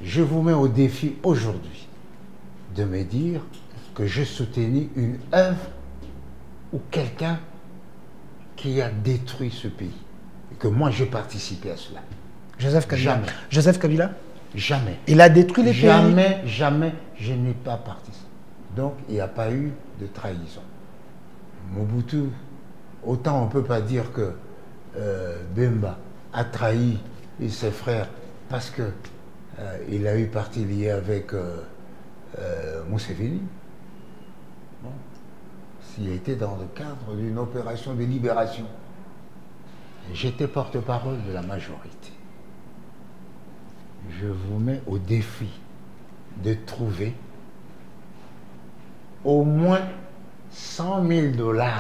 je vous mets au défi aujourd'hui de me dire que je soutenais une œuvre ou quelqu'un qui a détruit ce pays. Et que moi, j'ai participé à cela. Joseph Kabila. Jamais. Joseph Kabila. Jamais. Il a détruit les pays. Jamais, jamais, je n'ai pas participé. Donc, il n'y a pas eu de trahison. Mobutu, autant on ne peut pas dire que Bemba a trahi ses frères parce que il a eu partie liée avec Museveni. Bon. S'il était dans le cadre d'une opération de libération. J'étais porte-parole de la majorité. Je vous mets au défi de trouver au moins 100 000 $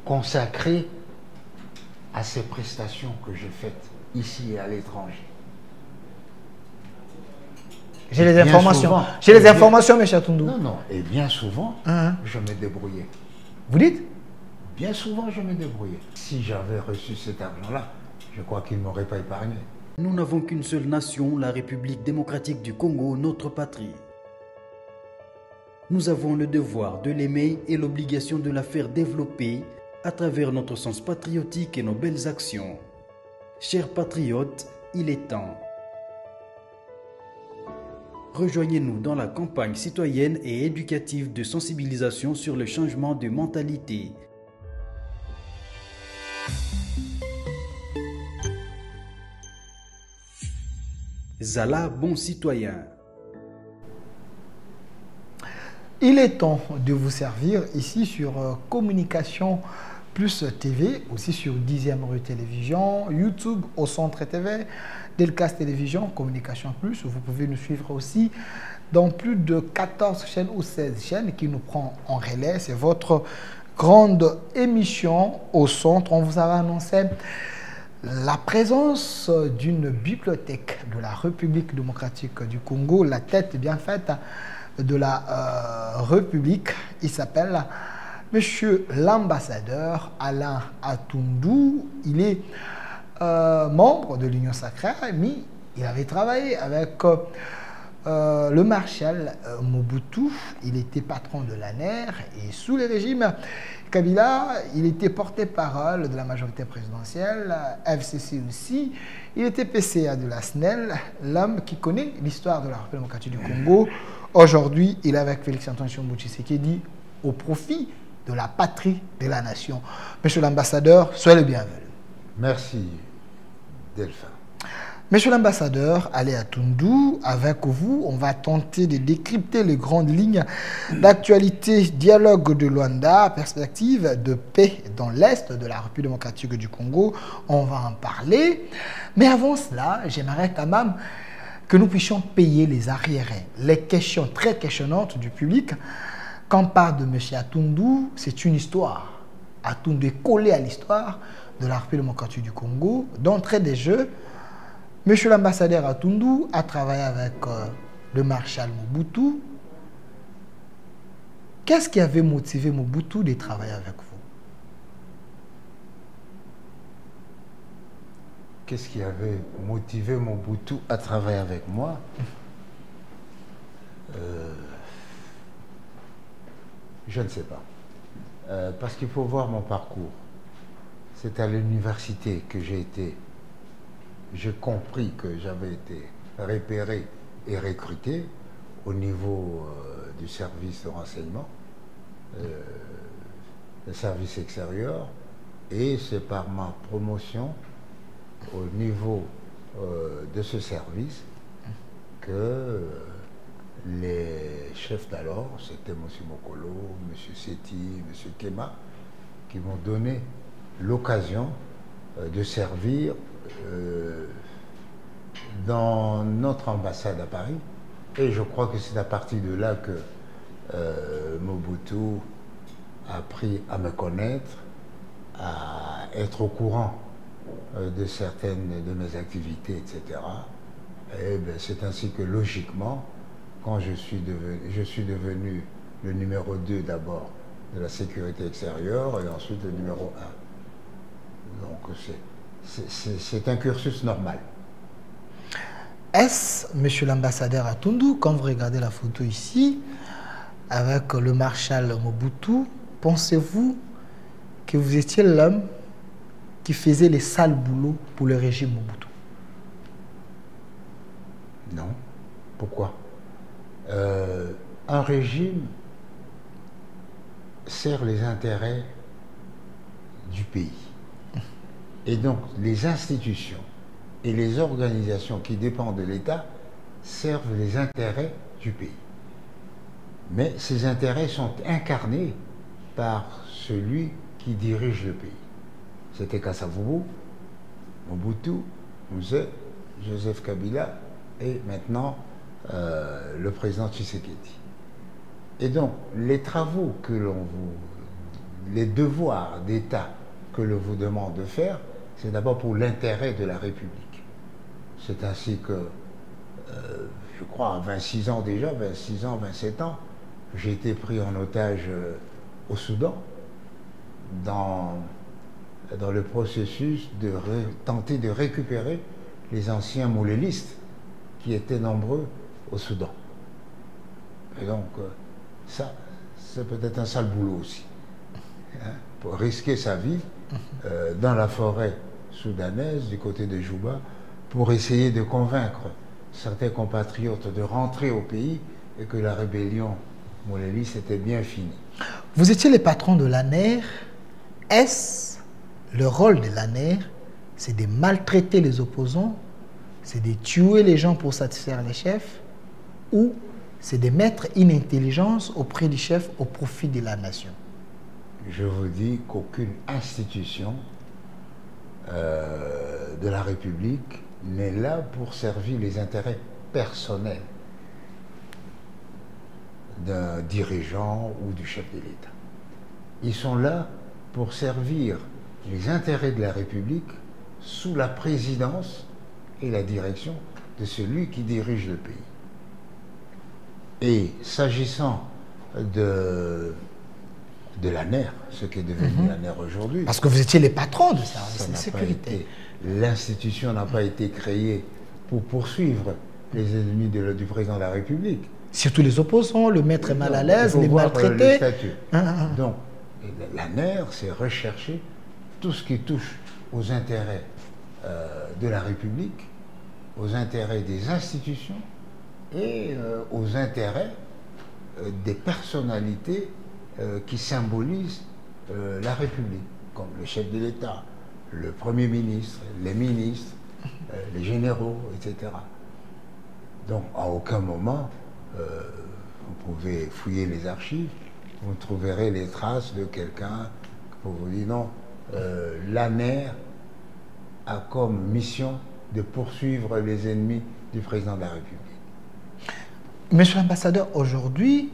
consacrés à ces prestations que j'ai faites ici et à l'étranger. J'ai les informations. J'ai les informations, M. Atundou. Non, non. Et bien souvent, je me débrouillais. Vous dites? Bien souvent, je me débrouillais. Si j'avais reçu cet argent-là, je crois qu'il ne m'aurait pas épargné. Nous n'avons qu'une seule nation, la République démocratique du Congo, notre patrie. Nous avons le devoir de l'aimer et l'obligation de la faire développer à travers notre sens patriotique et nos belles actions. Chers patriotes, il est temps. Rejoignez-nous dans la campagne citoyenne et éducative de sensibilisation sur le changement de mentalité. Zala, bon citoyen. Il est temps de vous servir ici sur Communication Plus TV, aussi sur 10e rue Télévision, YouTube au Centre TV, Delcas Télévision, Communication Plus. Vous pouvez nous suivre aussi dans plus de 14 chaînes ou 16 chaînes qui nous prend en relais. C'est votre grande émission au centre. On vous avait annoncé la présence d'une bibliothèque de la République démocratique du Congo, la tête bien faite de la République. Il s'appelle Monsieur l'ambassadeur Alain Atundou. Il est membre de l'Union sacrée, mais il avait travaillé avec le maréchal Mobutu. Il était patron de l'ANER et sous le régime Kabila, il était porte-parole de la majorité présidentielle, FCC aussi. Il était PCA de la SNEL, l'homme qui connaît l'histoire de la République démocratique du Congo. Aujourd'hui, il est avec Félix-Antoine Tshisekedi au profit de la patrie, de la nation. Monsieur l'ambassadeur, soyez le bienvenu. Merci, Delphin. Monsieur l'ambassadeur Alain Atundou, avec vous, on va tenter de décrypter les grandes lignes d'actualité, dialogue de Luanda, perspective de paix dans l'Est de la République démocratique du Congo. On va en parler. Mais avant cela, j'aimerais quand même que nous puissions payer les arriérés. Les questions très questionnantes du public. Quand on parle de M. Atundou, c'est une histoire. Atundou est collé à l'histoire de la République démocratique du Congo. D'entrée des jeux, Monsieur l'ambassadeur Atundou a travaillé avec le maréchal Mobutu. Qu'est-ce qui avait motivé Mobutu de travailler avec vous? Qu'est-ce qui avait motivé Mobutu à travailler avec moi? Je ne sais pas. Parce qu'il faut voir mon parcours. C'est à l'université que j'ai été. J'ai compris que j'avais été repéré et recruté au niveau du service de renseignement, le service extérieur, et c'est par ma promotion au niveau de ce service que les chefs d'alors, c'était M. Mokolo, M. Seti, M. Kema, qui m'ont donné l'occasion de servir dans notre ambassade à Paris. Et je crois que c'est à partir de là que Mobutu a appris à me connaître, à être au courant de certaines de mes activités, etc. Et c'est ainsi que logiquement, quand je suis devenu le numéro 2 d'abord de la sécurité extérieure et ensuite le numéro 1. Donc c'est un cursus normal. Est-ce, monsieur l'ambassadeur Atundu, quand vous regardez la photo ici, avec le maréchal Mobutu, pensez-vous que vous étiez l'homme qui faisait les sales boulots pour le régime Mobutu? Non. Pourquoi? Un régime sert les intérêts du pays. Et donc, les institutions et les organisations qui dépendent de l'État servent les intérêts du pays. Mais ces intérêts sont incarnés par celui qui dirige le pays. C'était Kasavubu, Mobutu, Mzee, Joseph Kabila et maintenant le président Tshisekedi. Et donc, les travaux que l'on vous... les devoirs d'État que l'on vous demande de faire, c'est d'abord pour l'intérêt de la République. C'est ainsi que, je crois, à 26 ans déjà, 26 ans, 27 ans, j'ai été pris en otage au Soudan, dans le processus de tenter de récupérer les anciens moulélistes qui étaient nombreux au Soudan. Et donc, ça, c'est peut-être un sale boulot aussi. Hein, pour risquer sa vie dans la forêt soudanaise, du côté de Juba, pour essayer de convaincre certains compatriotes de rentrer au pays et que la rébellion mouléliste était bien finie. Vous étiez le patron de l'ANER. Est-ce le rôle de l'ANER, c'est de maltraiter les opposants, c'est de tuer les gens pour satisfaire les chefs, ou c'est de mettre une intelligence auprès du chef au profit de la nation? Je vous dis qu'aucune institution de la République n'est là pour servir les intérêts personnels d'un dirigeant ou du chef de l'État. Ils sont là pour servir les intérêts de la République sous la présidence et la direction de celui qui dirige le pays. Et s'agissant de l'ANER, ce qui est devenu l'ANER aujourd'hui... Parce que vous étiez les patrons de service de sécurité. L'institution n'a pas été créée pour poursuivre les ennemis du président de la République. Surtout les opposants, le mettre mal à l'aise, les maltraiter. Donc, l'ANER, c'est rechercher tout ce qui touche aux intérêts de la République, aux intérêts des institutions et aux intérêts des personnalités qui symbolisent la République, comme le chef de l'État, le Premier ministre, les ministres, les généraux, etc. Donc, à aucun moment, vous pouvez fouiller les archives, vous trouverez les traces de quelqu'un pour vous dire non, l'ANER a comme mission de poursuivre les ennemis du président de la République. Monsieur l'ambassadeur, aujourd'hui,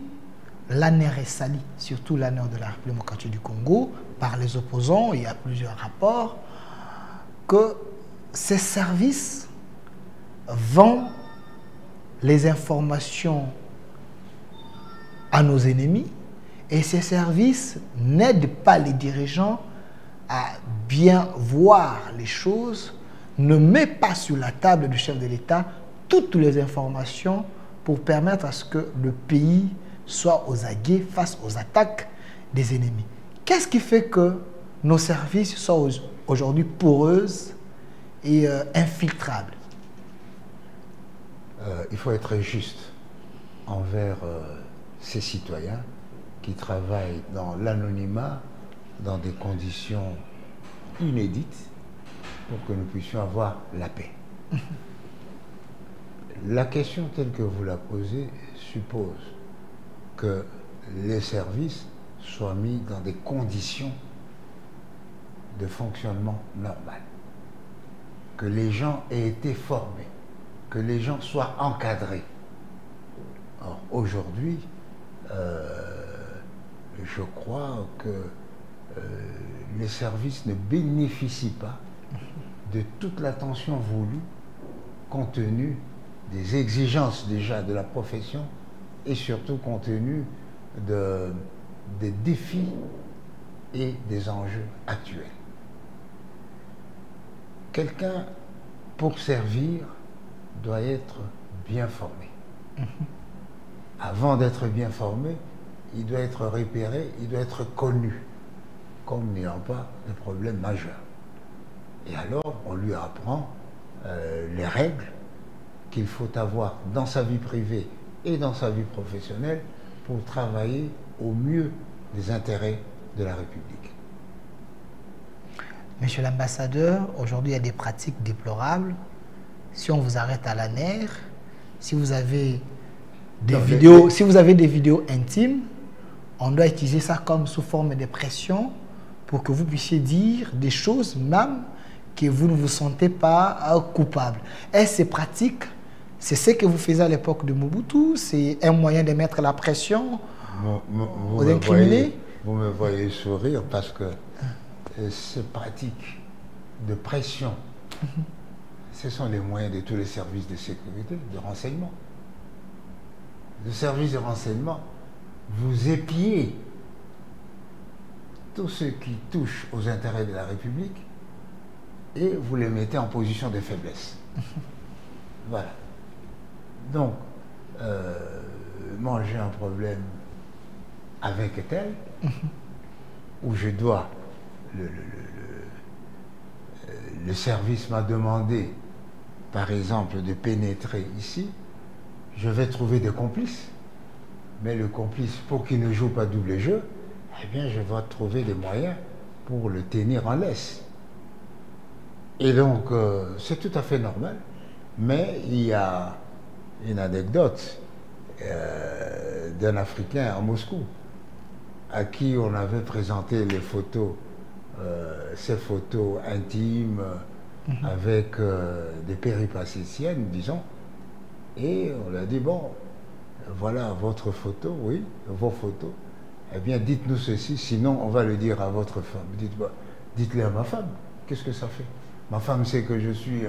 l'ANER est sali, surtout l'ANER de la République démocratique du Congo, par les opposants. Il y a plusieurs rapports que ces services vendent les informations à nos ennemis et ces services n'aident pas les dirigeants à bien voir les choses, ne met pas sur la table du chef de l'État toutes les informations pour permettre à ce que le pays soit aux aguets face aux attaques des ennemis. Qu'est-ce qui fait que nos services sont aujourd'hui poreuses et infiltrables? Il faut être juste envers ces citoyens qui travaillent dans l'anonymat, dans des conditions inédites, pour que nous puissions avoir la paix. La question telle que vous la posez suppose que les services soient mis dans des conditions de fonctionnement normal, que les gens aient été formés, que les gens soient encadrés. Or, aujourd'hui, je crois que les services ne bénéficient pas de toute l'attention voulue compte tenu des exigences déjà de la profession et surtout compte tenu des défis et des enjeux actuels. Quelqu'un, pour servir, doit être bien formé. Avant d'être bien formé, il doit être repéré, il doit être connu comme n'ayant pas de problème majeur. Et alors, on lui apprend les règles qu'il faut avoir dans sa vie privée et dans sa vie professionnelle pour travailler au mieux des intérêts de la République. Monsieur l'ambassadeur, aujourd'hui, il y a des pratiques déplorables. Si on vous arrête à la nerf, si vous avez des vidéos intimes, on doit utiliser ça comme sous forme de pression pour que vous puissiez dire des choses même que vous ne vous sentez pas coupable. Est-ce ces pratiques, c'est ce que vous faisiez à l'époque de Mobutu? C'est un moyen de mettre la pression aux incriminés? Vous me voyez sourire parce que ces pratiques de pression, ce sont les moyens de tous les services de sécurité, de renseignement. Le service de renseignement, vous épiez tous ceux qui touchent aux intérêts de la République et vous les mettez en position de faiblesse. Voilà. Donc, moi j'ai un problème avec tel, où je dois, le service m'a demandé, par exemple, de pénétrer ici, je vais trouver des complices. Mais le complice, pour qu'il ne joue pas double jeu, eh bien, je vais trouver des moyens pour le tenir en laisse. Et donc, c'est tout à fait normal. Mais il y a une anecdote d'un Africain à Moscou, à qui on avait présenté les photos, ces photos intimes, avec des péripaticiennes, disons. Et on lui a dit, bon, voilà votre photo, oui, vos photos. Eh bien, dites-nous ceci, sinon on va le dire à votre femme. Dites-le à ma femme. Qu'est-ce que ça fait? Ma femme sait que je suis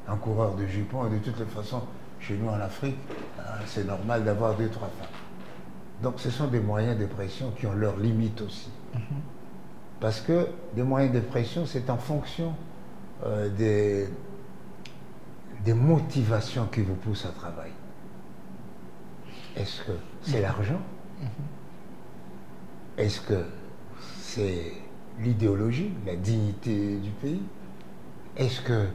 un coureur de jupons et de toutes les façons, chez nous en Afrique, c'est normal d'avoir 2-3 femmes. Donc ce sont des moyens de pression qui ont leurs limites aussi. Parce que des moyens de pression, c'est en fonction des motivations qui vous poussent à travailler. Est-ce que c'est l'argent? Est-ce que c'est l'idéologie, la dignité du pays? Est-ce que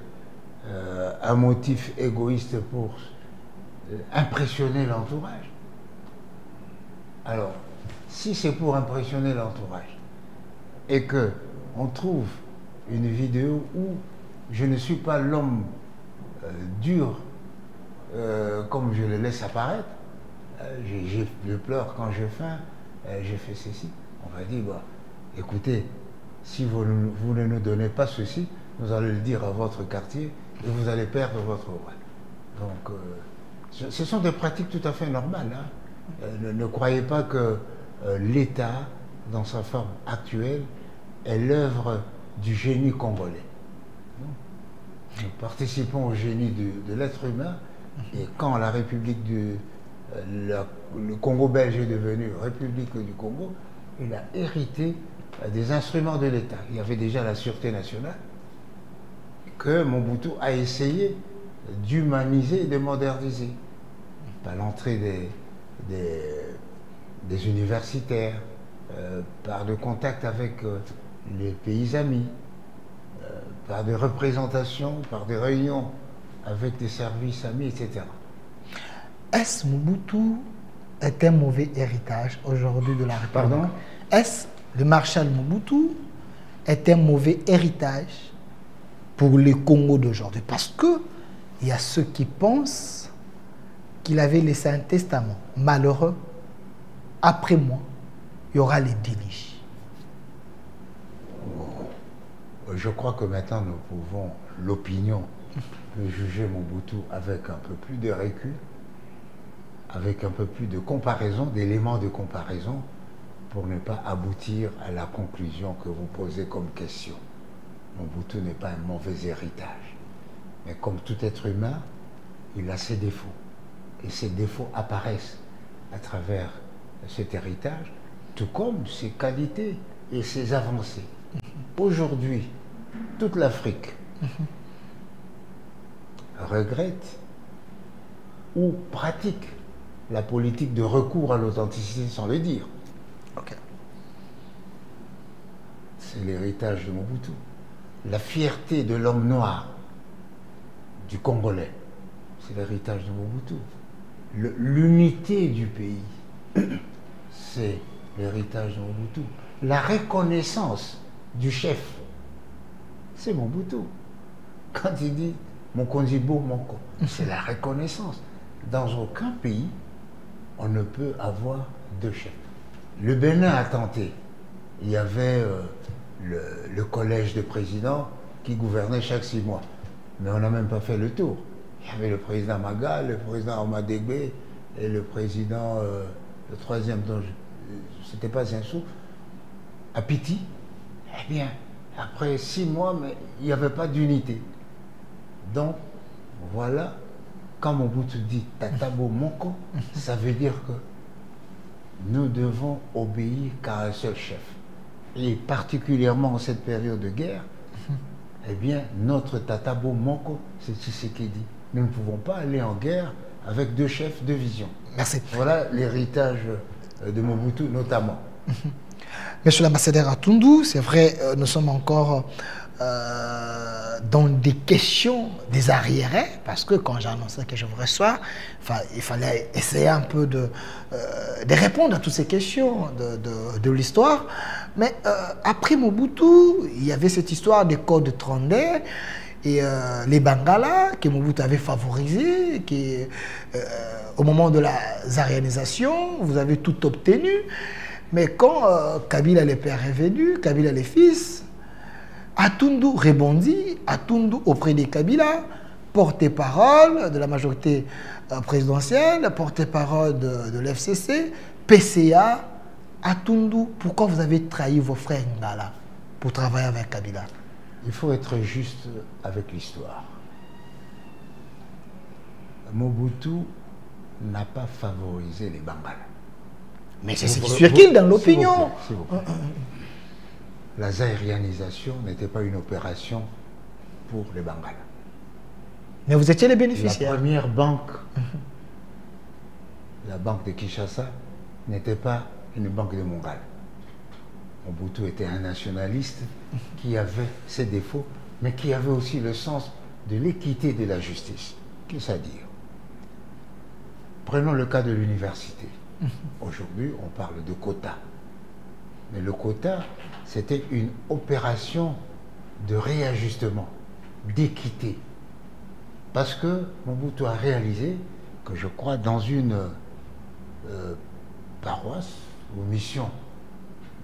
un motif égoïste pour impressionner l'entourage? Alors, si c'est pour impressionner l'entourage et que on trouve une vidéo où je ne suis pas l'homme dur comme je le laisse apparaître, je pleure quand j'ai faim, j'ai fait ceci, on va dire, bah, écoutez, si vous ne nous donnez pas ceci, nous allons le dire à votre quartier et vous allez perdre votre roi. Donc, ce sont des pratiques tout à fait normales. Hein. Ne croyez pas que l'État, dans sa forme actuelle, est l'œuvre du génie congolais. Non. Nous participons au génie de l'être humain et quand la République le Congo belge est devenu République du Congo, il a hérité des instruments de l'État. Il y avait déjà la Sûreté nationale que Mobutu a essayé d'humaniser et de moderniser. Par l'entrée des universitaires, par de contacts avec les pays amis, par des représentations, par des réunions avec des services amis, etc. Est-ce Mobutu est un mauvais héritage aujourd'hui de la République? Pardon? Est-ce le maréchal Mobutu est un mauvais héritage pour le Congo d'aujourd'hui? Parce que il y a ceux qui pensent qu'il avait laissé un testament malheureux. Après moi, il y aura les délices. Je crois que maintenant nous pouvons, l'opinion peut juger Mobutu avec un peu plus de recul, avec un peu plus de comparaison, d'éléments de comparaison, pour ne pas aboutir à la conclusion que vous posez comme question. Mobutu n'est pas un mauvais héritage. Mais comme tout être humain, il a ses défauts. Et ces défauts apparaissent à travers cet héritage, tout comme ses qualités et ses avancées. Aujourd'hui, toute l'Afrique regrette ou pratique la politique de recours à l'authenticité sans le dire. Ok. C'est l'héritage de Mobutu. La fierté de l'homme noir, du Congolais, c'est l'héritage de Mobutu. L'unité du pays, c'est l'héritage de Mobutu. La reconnaissance du chef, c'est Mobutu. Quand il dit mon Konzibo, mon Ko, c'est la reconnaissance. Dans aucun pays, on ne peut avoir deux chefs. Le Bénin a tenté. Il y avait le collège de présidents qui gouvernait chaque 6 mois. Mais on n'a même pas fait le tour. Il y avait le président Maga, le président Omadegbe et le président, le troisième, dont c'était pas Zinsou, Apiti. Eh bien, après 6 mois, mais il n'y avait pas d'unité. Donc, voilà, quand Mobutu dit Tatabo Moko, ça veut dire que nous devons obéir qu'à un seul chef. Et particulièrement en cette période de guerre, eh bien, notre Tatabo Moko, c'est Tshisekedi. Nous ne pouvons pas aller en guerre avec deux chefs, deux visions. Merci. Voilà l'héritage de Mobutu, notamment. Monsieur l'ambassadeur Atundu, c'est vrai, nous sommes encore dans des questions des arriérés, parce que quand j'ai annoncé que je vous reçois, il fallait essayer un peu de répondre à toutes ces questions de l'histoire. Mais après Mobutu, il y avait cette histoire des codes Trondais et les Bangala que Mobutu avait favorisés, qui, au moment de la zaréanisation, vous avez tout obtenu. Mais quand Kabila le père est venu, Kabila le fils, Atundu rebondit, Atundu auprès de Kabila, porte-parole de la majorité présidentielle, porte-parole de l'FCC, PCA, Atundu, pourquoi vous avez trahi vos frères Ngala pour travailler avec Kabila? Il faut être juste avec l'histoire. Mobutu n'a pas favorisé les Bangala. Mais c'est ce qui circule dans l'opinion. La zaïrianisation n'était pas une opération pour les Bangala. Mais vous étiez les bénéficiaires. La première banque, la banque de Kinshasa, n'était pas une banque de Mongala. Mobutu était un nationaliste qui avait ses défauts, mais qui avait aussi le sens de l'équité et de la justice. Qu'est-ce à dire? Prenons le cas de l'université. Aujourd'hui, on parle de quota. Mais le quota, c'était une opération de réajustement, d'équité. Parce que Mobutu a réalisé que, je crois, dans une paroisse ou mission,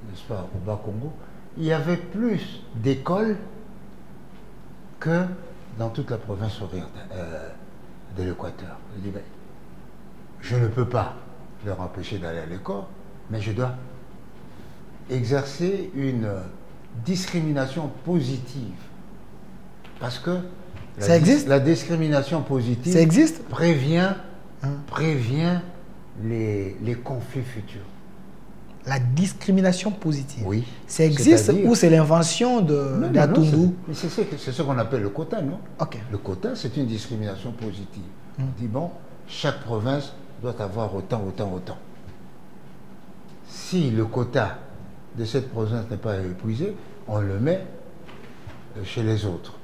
n'est-ce pas, au Bas-Congo, il y avait plus d'écoles que dans toute la province orientale de l'Équateur. Je ne peux pas leur empêcher d'aller à l'école, mais je dois exercer une discrimination positive. Parce que ça existe? La discrimination positive ça existe? prévient les conflits futurs. La discrimination positive. Oui. Ça existe ou c'est l'invention d'Atundu? C'est ce qu'on appelle le quota, non? Okay. Le quota, c'est une discrimination positive. On dit, bon, chaque province doit avoir autant. Si le quota de cette province n'est pas épuisé, on le met chez les autres.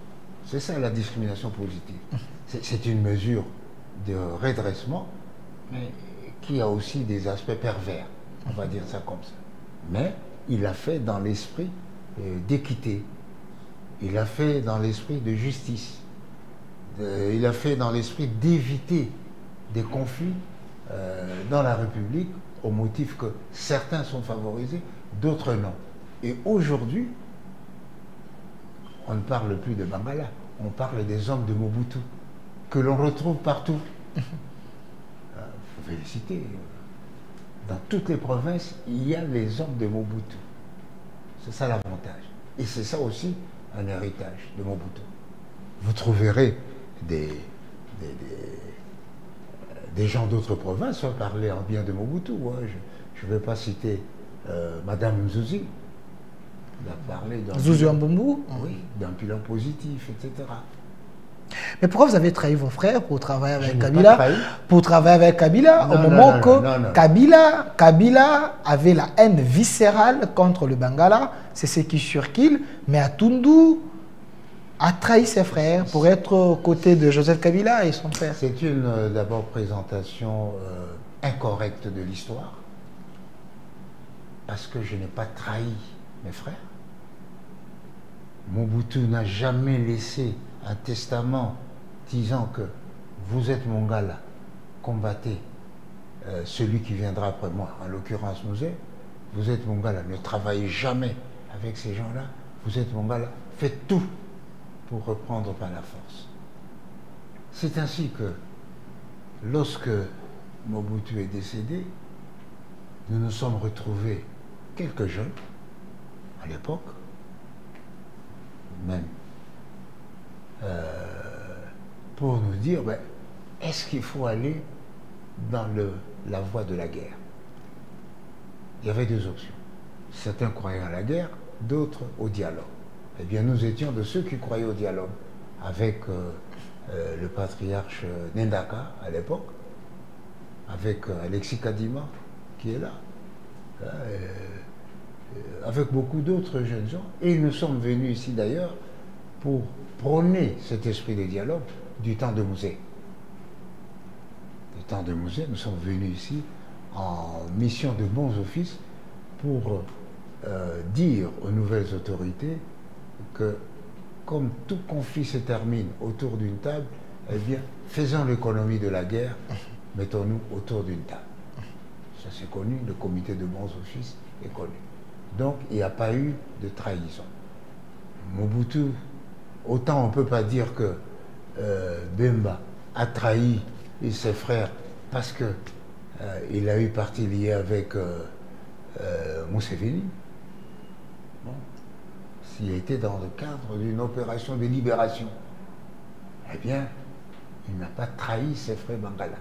C'est ça la discrimination positive. C'est une mesure de redressement, mais qui a aussi des aspects pervers, on va dire ça comme ça. Mais il l'a fait dans l'esprit d'équité, il l'a fait dans l'esprit de justice, il l'a fait dans l'esprit d'éviter des conflits dans la République au motif que certains sont favorisés, d'autres non. Et aujourd'hui, on ne parle plus de Bangala, on parle des hommes de Mobutu, que l'on retrouve partout. Il faut féliciter. Dans toutes les provinces, il y a les hommes de Mobutu. C'est ça l'avantage. Et c'est ça aussi un héritage de Mobutu. Vous trouverez des gens d'autres provinces parler en bien de Mobutu. Je ne vais pas citer Madame Mzuzi. Elle a parlé d'un Zuzu Mbumbu. oui, d'un bilan positif, etc. Mais pourquoi vous avez trahi vos frères pour travailler Je avec n'ai pas Kabila? trahi. Pour travailler avec Kabila, au Non, moment non, que non, non. Kabila avait la haine viscérale contre le Bangala, c'est ce qui surquille, mais Atundu a trahi ses frères pour être aux côtés de Joseph Kabila et son père. C'est une d'abord présentation incorrecte de l'histoire, parce que je n'ai pas trahi mes frères. Mobutu n'a jamais laissé un testament disant que vous êtes mon gars là, combattez celui qui viendra après moi, en l'occurrence Mouzé, vous êtes mon gars là, ne travaillez jamais avec ces gens-là, vous êtes mon gars là, faites tout pour reprendre par la force. C'est ainsi que lorsque Mobutu est décédé, nous nous sommes retrouvés quelques jeunes à l'époque, même, pour nous dire, ben, est-ce qu'il faut aller dans la voie de la guerre? Il y avait deux options. Certains croyaient à la guerre, d'autres au dialogue. Eh bien, nous étions de ceux qui croyaient au dialogue, avec le patriarche Nendaka à l'époque, avec Alexis Kadima, qui est là, avec beaucoup d'autres jeunes gens. Et nous sommes venus ici d'ailleurs pour prôner cet esprit de dialogue du temps de Mouzé. Du temps de Mouzé, nous sommes venus ici en mission de bons offices pour dire aux nouvelles autorités que comme tout conflit se termine autour d'une table, eh bien, faisons l'économie de la guerre, mettons-nous autour d'une table. Ça c'est connu, le comité de bons offices est connu. Donc il n'y a pas eu de trahison. Mobutu, autant on ne peut pas dire que Bemba a trahi ses frères parce qu'il a eu partie liée avec Museveni. Bon. S'il était dans le cadre d'une opération de libération, eh bien, il n'a pas trahi ses frères Bangala.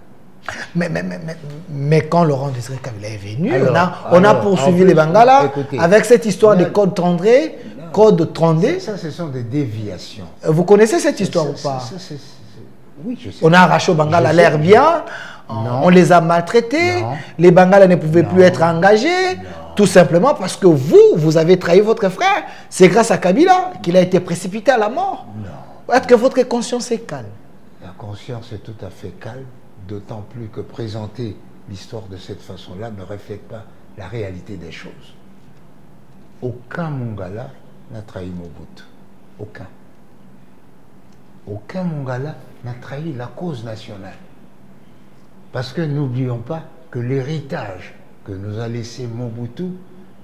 Mais quand Laurent Désiré Kabila est venu, Alors, on a poursuivi les Bangala avec cette histoire de code Trandé. Code Trandé. Ça, ce sont des déviations. Vous connaissez cette histoire ou pas? Oui, je sais. On a arraché aux Bangala l'air bien, on les a maltraités, Non. les Bangala ne pouvaient plus Non. être engagés, Non. tout simplement parce que vous avez trahi votre frère. C'est grâce à Kabila qu'il a été précipité à la mort. Non. Est-ce que votre conscience est calme? La conscience est tout à fait calme, d'autant plus que présenter l'histoire de cette façon-là ne reflète pas la réalité des choses. Aucun Mongala n'a trahi Mobutu. Aucun. Aucun Mongala n'a trahi la cause nationale. Parce que n'oublions pas que l'héritage que nous a laissé Mobutu,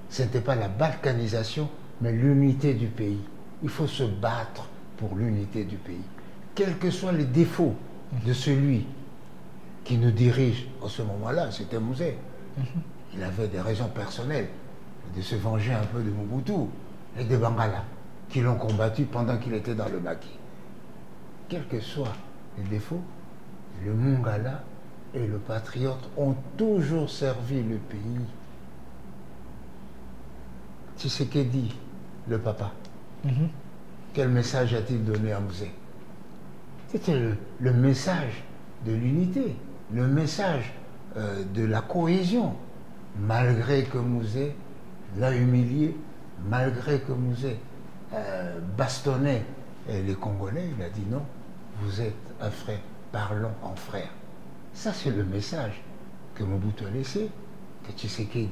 ce n'était pas la balkanisation, mais l'unité du pays. Il faut se battre pour l'unité du pays. Quels que soient les défauts de celui qui nous dirige en ce moment-là, c'était Mouzé. Il avait des raisons personnelles de se venger un peu de Mobutu et des Bangala qui l'ont combattu pendant qu'il était dans le maquis. Quels que soient les défauts, le Mongala et le patriote ont toujours servi le pays. Tshisekedi, le papa, quel message a-t-il donné à Mouzé? C'était le message de l'unité, le message de la cohésion. Malgré que Mouzé l'a humilié, malgré que Mouzé bastonnait les Congolais, il a dit non, vous êtes un frère, parlons en frère. Ça, c'est le message que Mobutu a laissé, que Tshisekedi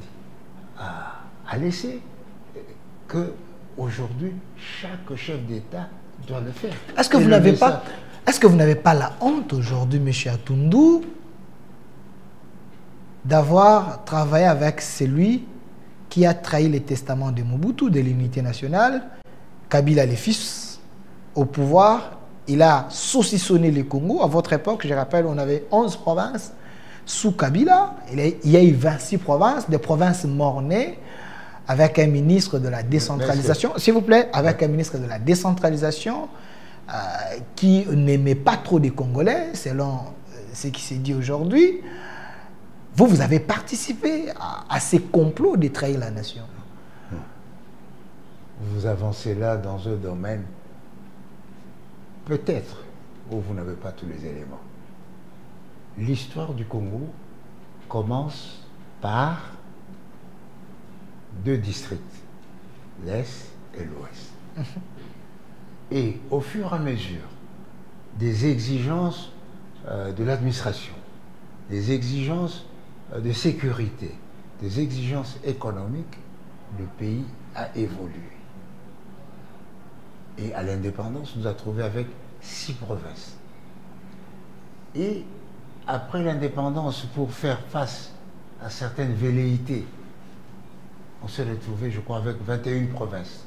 a laissé, que aujourd'hui chaque chef d'État doit le faire. Est-ce que vous n'avez pas la honte aujourd'hui, M. Atundu, d'avoir travaillé avec celui qui a trahi les testaments de Mobutu, de l'unité nationale? Kabila, les fils au pouvoir, il a saucissonné les Congo. À votre époque, je rappelle, on avait 11 provinces sous Kabila. Il y a eu 26 provinces, des provinces mornées, avec un ministre de la décentralisation, s'il vous plaît, avec un ministre de la décentralisation qui n'aimait pas trop des Congolais, selon ce qui s'est dit aujourd'hui. Vous avez participé à ces complots de trahir la nation. Vous avancez là dans un domaine peut-être où vous n'avez pas tous les éléments. L'histoire du Congo commence par 2 districts, l'Est et l'Ouest. Et au fur et à mesure des exigences de l'administration, des exigences de sécurité, des exigences économiques, le pays a évolué. Et à l'indépendance, on nous a trouvé avec 6 provinces. Et après l'indépendance, pour faire face à certaines velléités, on s'est retrouvé, je crois, avec 21 provinces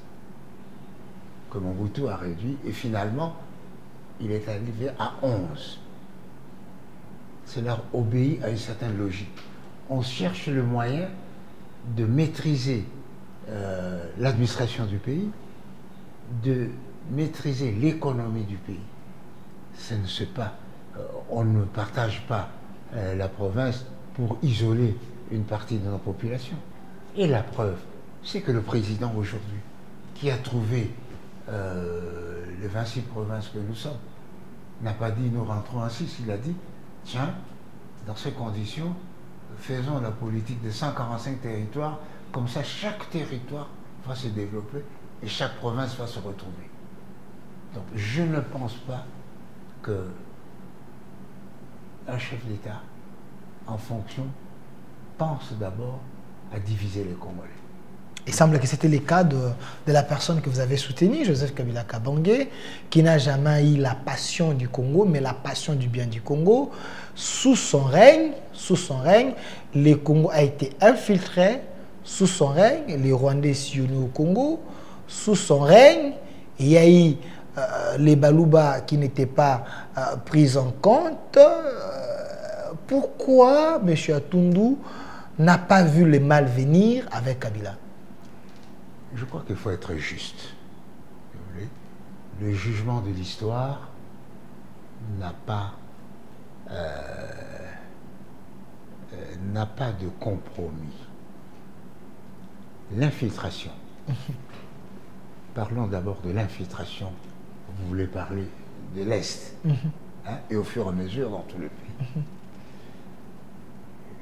que Mobutu a réduit. Et finalement, il est arrivé à 11. Cela obéit à une certaine logique. On cherche le moyen de maîtriser l'administration du pays, de maîtriser l'économie du pays. Ce ne se pas, on ne partage pas la province pour isoler une partie de notre population. Et la preuve, c'est que le président aujourd'hui, qui a trouvé les 26 provinces que nous sommes, n'a pas dit nous rentrons en 6, il a dit tiens, dans ces conditions, faisons la politique de 145 territoires, comme ça chaque territoire va se développer et chaque province va se retrouver. Donc je ne pense pas que un chef d'État, en fonction, pense d'abord à diviser les Congolais. Il semble que c'était le cas de la personne que vous avez soutenue, Joseph Kabila Kabange, qui n'a jamais eu la passion du Congo, mais la passion du bien du Congo. Sous son règne, le Congo a été infiltré. Sous son règne, les Rwandais sont venus au Congo. Sous son règne, il y a eu les Baluba qui n'étaient pas pris en compte. Pourquoi M. Atundu n'a pas vu le mal venir avec Kabila? Je crois qu'il faut être juste. Le jugement de l'histoire n'a pas de compromis. L'infiltration. Parlons d'abord de l'infiltration. Vous voulez parler de l'Est, hein, et au fur et à mesure dans tout le pays.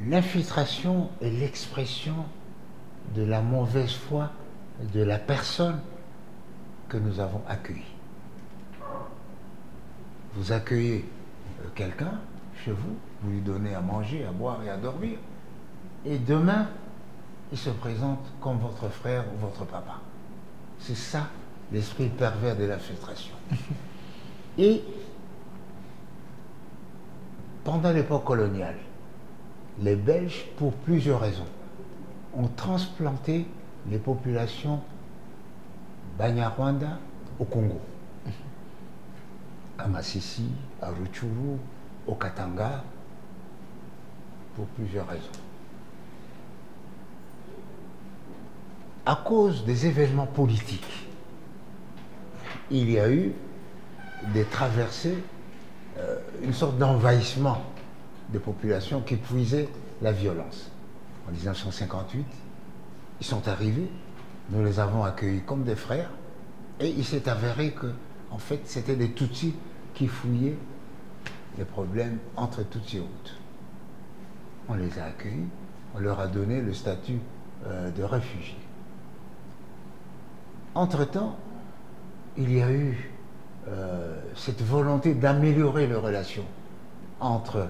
L'infiltration est l'expression de la mauvaise foi de la personne que nous avons accueillie. Vous accueillez quelqu'un chez vous, vous lui donnez à manger, à boire et à dormir, et demain, il se présente comme votre frère ou votre papa. C'est ça l'esprit pervers de l'infiltration. Et pendant l'époque coloniale, les Belges, pour plusieurs raisons, ont transplanté les populations Banyarwanda au Congo, à Massissi, à Rutshuru, au Katanga, pour plusieurs raisons. À cause des événements politiques, il y a eu des traversées, une sorte d'envahissement des populations qui puisaient la violence. En 1958, ils sont arrivés, nous les avons accueillis comme des frères, et il s'est avéré que, en fait, c'était des Tutsis qui fouillaient les problèmes entre Tutsis et Hutus. On les a accueillis, on leur a donné le statut de réfugiés. Entre-temps, il y a eu cette volonté d'améliorer les relations entre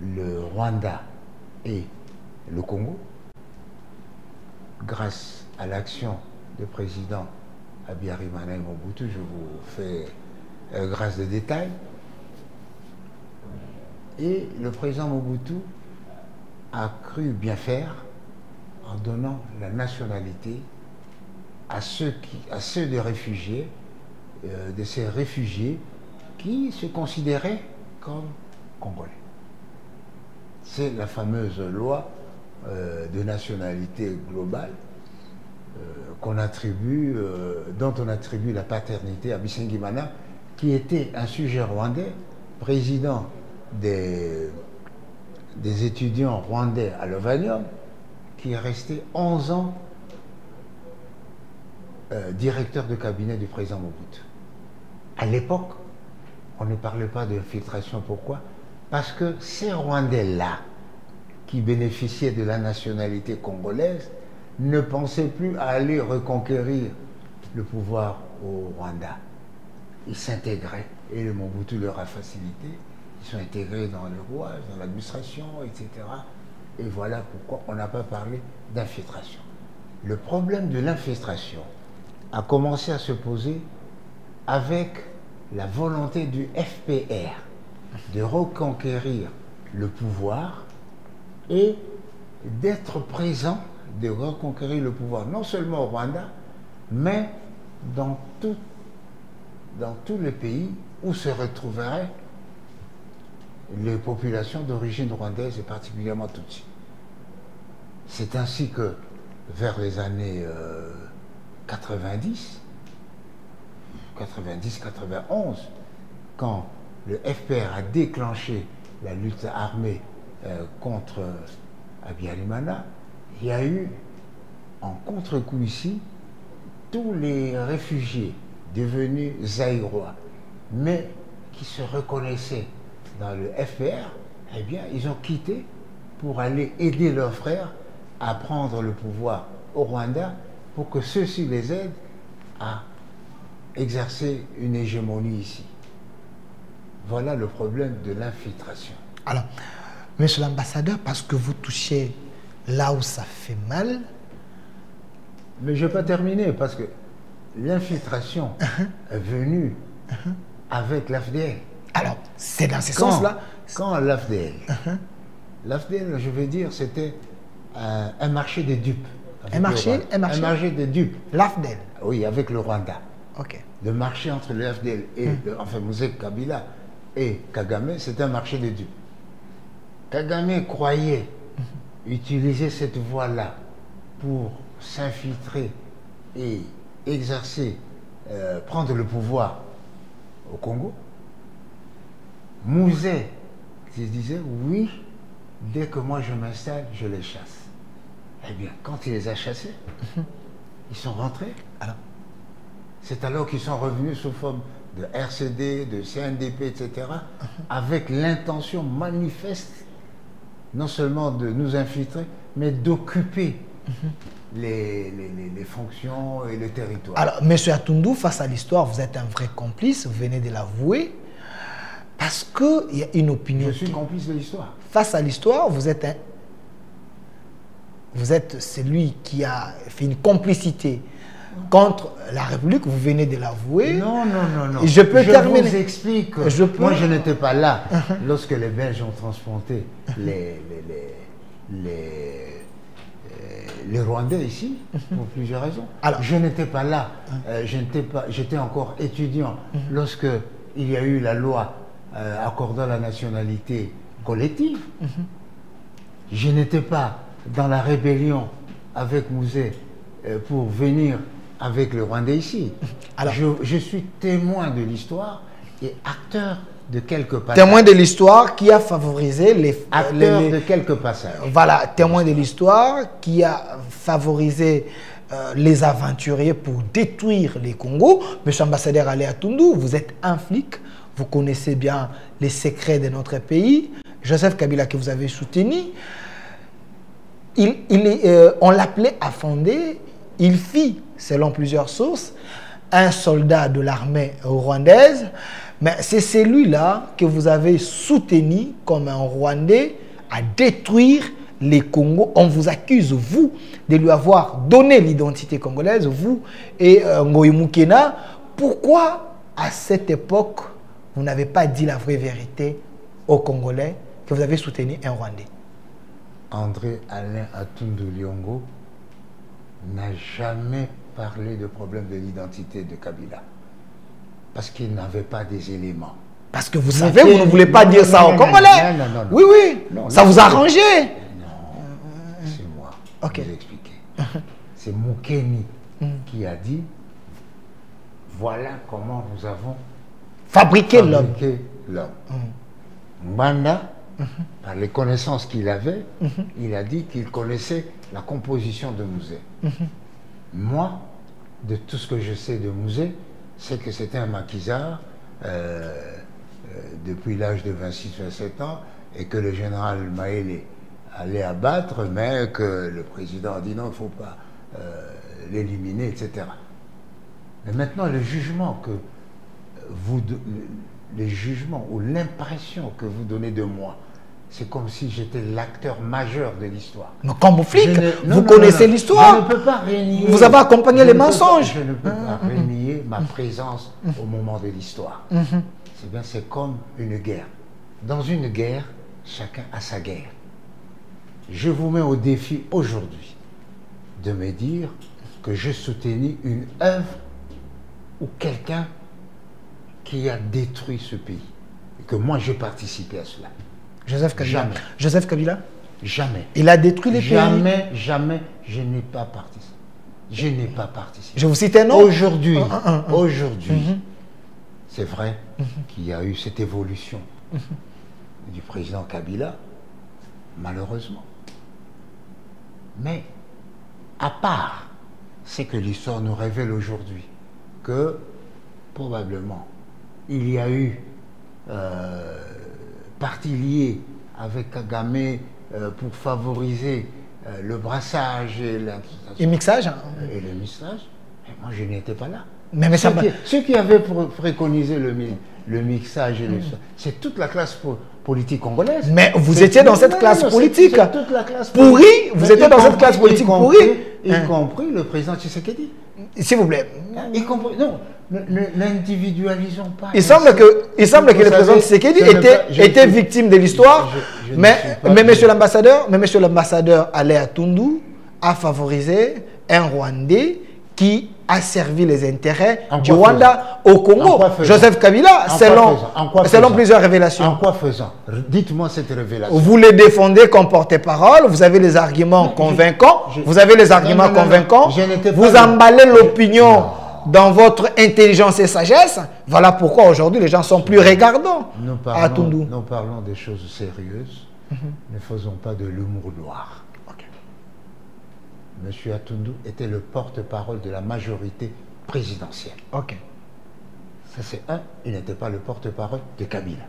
le Rwanda et le Congo, grâce à l'action du président Habyarimana Mobutu. Je vous fais grâce des détails. Et le président Mobutu a cru bien faire en donnant la nationalité à ceux des réfugiés, de ces réfugiés qui se considéraient comme Congolais. C'est la fameuse loi de nationalité globale dont on attribue la paternité à Bisengimana, qui était un sujet rwandais, président des étudiants rwandais à l'Ovanium, qui est resté 11 ans directeur de cabinet du président Mobutu. À l'époque, on ne parlait pas d'infiltration. Pourquoi? Parce que ces Rwandais-là, qui bénéficiaient de la nationalité congolaise, ne pensaient plus à aller reconquérir le pouvoir au Rwanda. Ils s'intégraient et le Mobutu leur a facilité. Ils sont intégrés dans le rouage, dans l'administration, etc. Et voilà pourquoi on n'a pas parlé d'infiltration. Le problème de l'infiltration a commencé à se poser avec la volonté du FPR de reconquérir le pouvoir et d'être présent, de reconquérir le pouvoir non seulement au Rwanda, mais dans tous les pays où se retrouveraient les populations d'origine rwandaise et particulièrement Tutsi. C'est ainsi que vers les années 90, 90-91, quand le FPR a déclenché la lutte armée contre Habyarimana, il y a eu en contre-coup ici tous les réfugiés devenus zaïrois, mais qui se reconnaissaient dans le FPR, eh bien, ils ont quitté pour aller aider leurs frères à prendre le pouvoir au Rwanda pour que ceux-ci les aident à exercer une hégémonie ici. Voilà le problème de l'infiltration. Alors, monsieur l'ambassadeur, parce que vous touchez là où ça fait mal. Mais je ne vais pas terminer parce que l'infiltration est venue avec l'AFDL. Alors, c'est dans ce sens-là. Quand l'AFDL, l'AFDL, je veux dire, c'était un marché des dupes. Un marché des dupes. L'AFDL. Oui, avec le Rwanda. Ok. Le marché entre le FDL et, enfin, Mosé Kabila et Kagame, c'est un marché de dupes. Kagame croyait utiliser cette voie-là pour s'infiltrer et exercer, prendre le pouvoir au Congo. Mouzé qui disait oui, dès que moi je m'installe, je les chasse. Eh bien, quand il les a chassés, ils sont rentrés. C'est alors qu'ils sont revenus sous forme de RCD, de CNDP, etc., avec l'intention manifeste, non seulement de nous infiltrer, mais d'occuper les fonctions et le territoire. Alors, monsieur Atundu, face à l'histoire, vous êtes un vrai complice, vous venez de l'avouer, parce qu'il y a une opinion. Je suis complice de l'histoire. Face à l'histoire, vous êtes celui qui a fait une complicité contre la République, vous venez de l'avouer. Non. Je peux terminer. Je vous explique. Moi, je n'étais pas là lorsque les Belges ont transplanté les Rwandais ici, pour plusieurs raisons. Alors, je n'étais pas là. J'étais encore étudiant lorsque il y a eu la loi accordant la nationalité collective. Je n'étais pas dans la rébellion avec Mouzé pour venir avec le Rwandais ici. Alors, je suis témoin de l'histoire et acteur de quelques passages. Témoin de l'histoire qui a favorisé de quelques passages. Voilà, témoin de l'histoire qui a favorisé les aventuriers pour détruire les Congos. Monsieur l'ambassadeur Alain Atundu, vous êtes un flic, vous connaissez bien les secrets de notre pays. Joseph Kabila que vous avez soutenu, on l'appelait Afandé. Il fit, selon plusieurs sources, un soldat de l'armée rwandaise, mais c'est celui-là que vous avez soutenu comme un Rwandais à détruire les Congos. On vous accuse, vous, de lui avoir donné l'identité congolaise, vous et Ngoï Moukena. Pourquoi, à cette époque, vous n'avez pas dit la vraie vérité aux Congolais que vous avez soutenu un Rwandais? André Alain Atundu Liongo n'a jamais parlé de problème de l'identité de Kabila. Parce qu'il n'avait pas des éléments. Parce que vous savez, vous ne voulez pas dire ça aux Congolais. Non. Oui, ça vous a arrangé. Non, c'est moi. Ok. Je vais vous expliquer. C'est Moukeni qui a dit, voilà comment nous avons fabriqué l'homme. Mbanda, par les connaissances qu'il avait, il a dit qu'il connaissait la composition de Mouzé. Moi, de tout ce que je sais de Mouzé, c'est que c'était un maquisard depuis l'âge de 26-27 ans et que le général Maélé allait abattre, mais que le président a dit non, il ne faut pas l'éliminer, etc. Mais maintenant, le jugement que les jugements ou l'impression que vous donnez de moi, c'est comme si j'étais l'acteur majeur de l'histoire. Mais comme flic, vous connaissez l'histoire. Je ne peux pas renier. Vous avez accompagné les mensonges. Je ne peux pas renier ma présence au moment de l'histoire. C'est bien, c'est comme une guerre. Dans une guerre, chacun a sa guerre. Je vous mets au défi aujourd'hui de me dire que je soutenais une œuvre ou quelqu'un qui a détruit ce pays. Et que moi, j'ai participé à cela. Joseph Kabila. Jamais. Joseph Kabila. Jamais. Il a détruit les pays. Jamais, jamais, je n'ai pas participé. Je n'ai pas participé. Je vous cite un nom. Aujourd'hui, c'est vrai qu'il y a eu cette évolution du président Kabila, malheureusement. Mais, à part, c'est que l'histoire nous révèle aujourd'hui que, probablement, il y a eu partie liée avec Kagame pour favoriser le brassage et le mixage. Et le mixage. Et moi, je n'étais pas là. Mais ceux qui avaient préconisé le mixage et c'est toute la classe politique congolaise. Mais vous étiez dans cette classe politique. Toute la classe pourrie. Vous étiez dans cette classe politique pourrie. Y compris le président Tshisekedi. S'il vous plaît. Y compris, non, n'individualisons pas. Il semble que le président Tshisekedi était victime de l'histoire. Mais monsieur l'ambassadeur Alé Tundu a favorisé un Rwandais qui a servi les intérêts du Rwanda au Congo. Joseph Kabila, selon plusieurs révélations. En quoi faisant? Dites-moi cette révélation. Vous les défendez comme porte-parole, vous avez les arguments convaincants, vous emballez l'opinion dans votre intelligence et sagesse. Voilà pourquoi aujourd'hui les gens sont plus regardants. Nous parlons des choses sérieuses. Ne faisons pas de l'humour noir. M. Atundu était le porte-parole de la majorité présidentielle. Ok. Ça c'est un, il n'était pas le porte-parole de Kabila.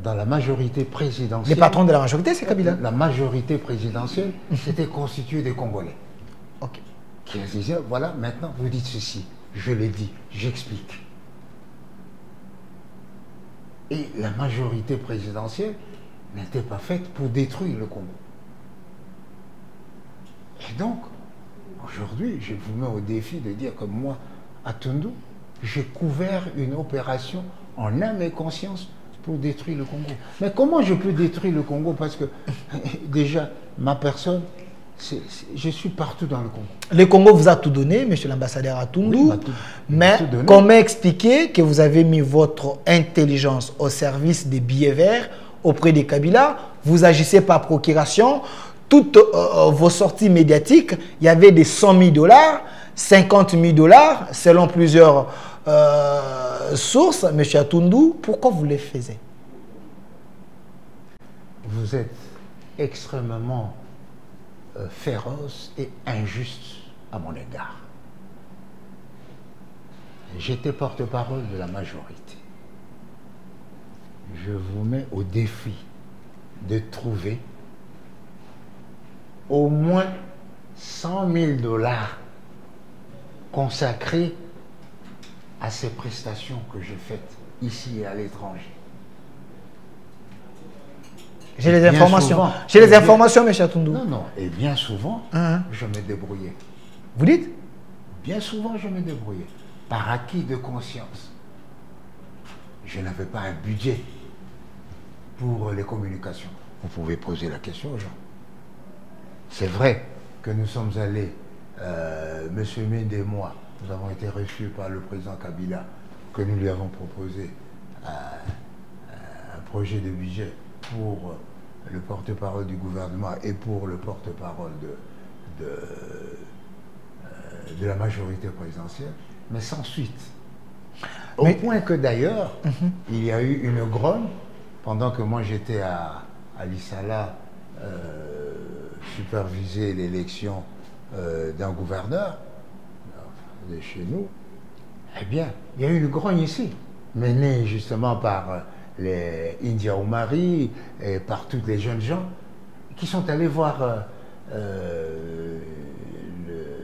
Dans la majorité présidentielle... Les patrons de la majorité, c'est Kabila. La majorité présidentielle, c'était constitué des Congolais. Ok. Qui disaient, voilà, maintenant vous dites ceci, je l'ai dit, j'explique. Et la majorité présidentielle n'était pas faite pour détruire le Congo. Et donc, aujourd'hui, je vous mets au défi de dire que moi, à Tundu, j'ai couvert une opération en âme et conscience pour détruire le Congo. Mais comment je peux détruire le Congo? Parce que déjà, ma personne, je suis partout dans le Congo. Le Congo vous a tout donné, monsieur l'ambassadeur Atundu. Oui, mais comment expliquer que vous avez mis votre intelligence au service des billets verts auprès des Kabila? Vous agissez par procuration. Toutes vos sorties médiatiques, il y avait des 100 000 $, 50 000 $, selon plusieurs sources. M. Atundu, pourquoi vous les faisiez? Vous êtes extrêmement féroce et injuste à mon égard. J'étais porte-parole de la majorité. Je vous mets au défi de trouver au moins 100 000 $ consacrés à ces prestations que j'ai faites ici et à l'étranger. J'ai les informations. J'ai les informations, M. Atundu. Non. Et bien souvent, je me débrouillais. Vous dites? Bien souvent, je me débrouillais. Par acquis de conscience. Je n'avais pas un budget pour les communications. Vous pouvez poser la question aux gens. C'est vrai que nous sommes allés, M. Mende et moi, nous avons été reçus par le président Kabila, que nous lui avons proposé un projet de budget pour le porte-parole du gouvernement et pour le porte-parole de la majorité présidentielle, mais sans suite. Au point que d'ailleurs, il y a eu une grogne, pendant que moi j'étais à l'Issala, superviser l'élection d'un gouverneur de chez nous, eh bien, il y a eu une grogne ici. menée justement par les India Omari et par tous les jeunes gens qui sont allés voir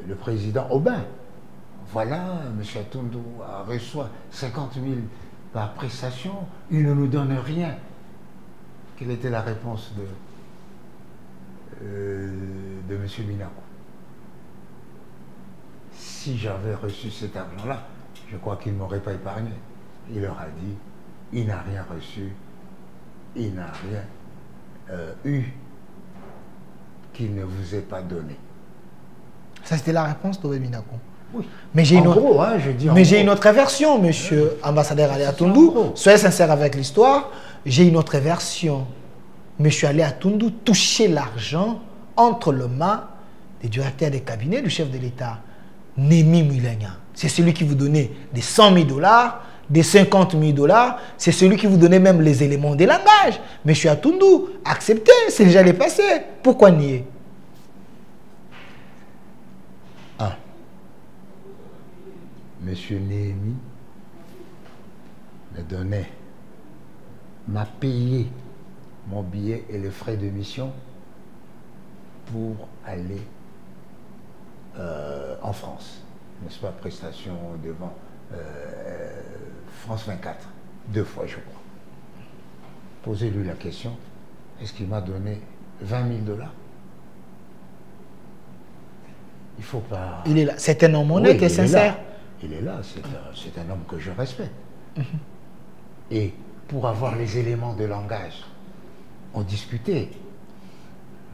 le président Aubin. Voilà, M. Atundu reçoit 50 000 par prestation, il ne nous donne rien. Quelle était la réponse de M. Minaku? Si j'avais reçu cet argent-là, je crois qu'il ne m'aurait pas épargné. Il leur a dit, il n'a rien reçu, il n'a rien eu qu'il ne vous ait pas donné. Ça, c'était la réponse d'Obé Minaku. Oui. Mais j'ai une autre version, monsieur ambassadeur Ali Atundu. Soyez sincère avec l'histoire. J'ai une autre version. Monsieur Ali Atundu touchait l'argent entre les mains des directeurs des cabinets du chef de l'État, Némi Mulenya. C'est celui qui vous donnait des 100 000 $, des 50 000 $. C'est celui qui vous donnait même les éléments des langages. Monsieur Atundu, acceptez, c'est déjà les passé. Pourquoi nier? Monsieur Néhémie me donnait, m'a payé mon billet et les frais de mission pour aller en France, n'est-ce pas, prestation devant France 24, 2 fois je crois. Posez-lui la question, est-ce qu'il m'a donné 20 000 $? Il faut pas... Il est là, c'est un homme honnête et sincère. Il est là, c'est un homme que je respecte. Et pour avoir les éléments de langage, on discutait,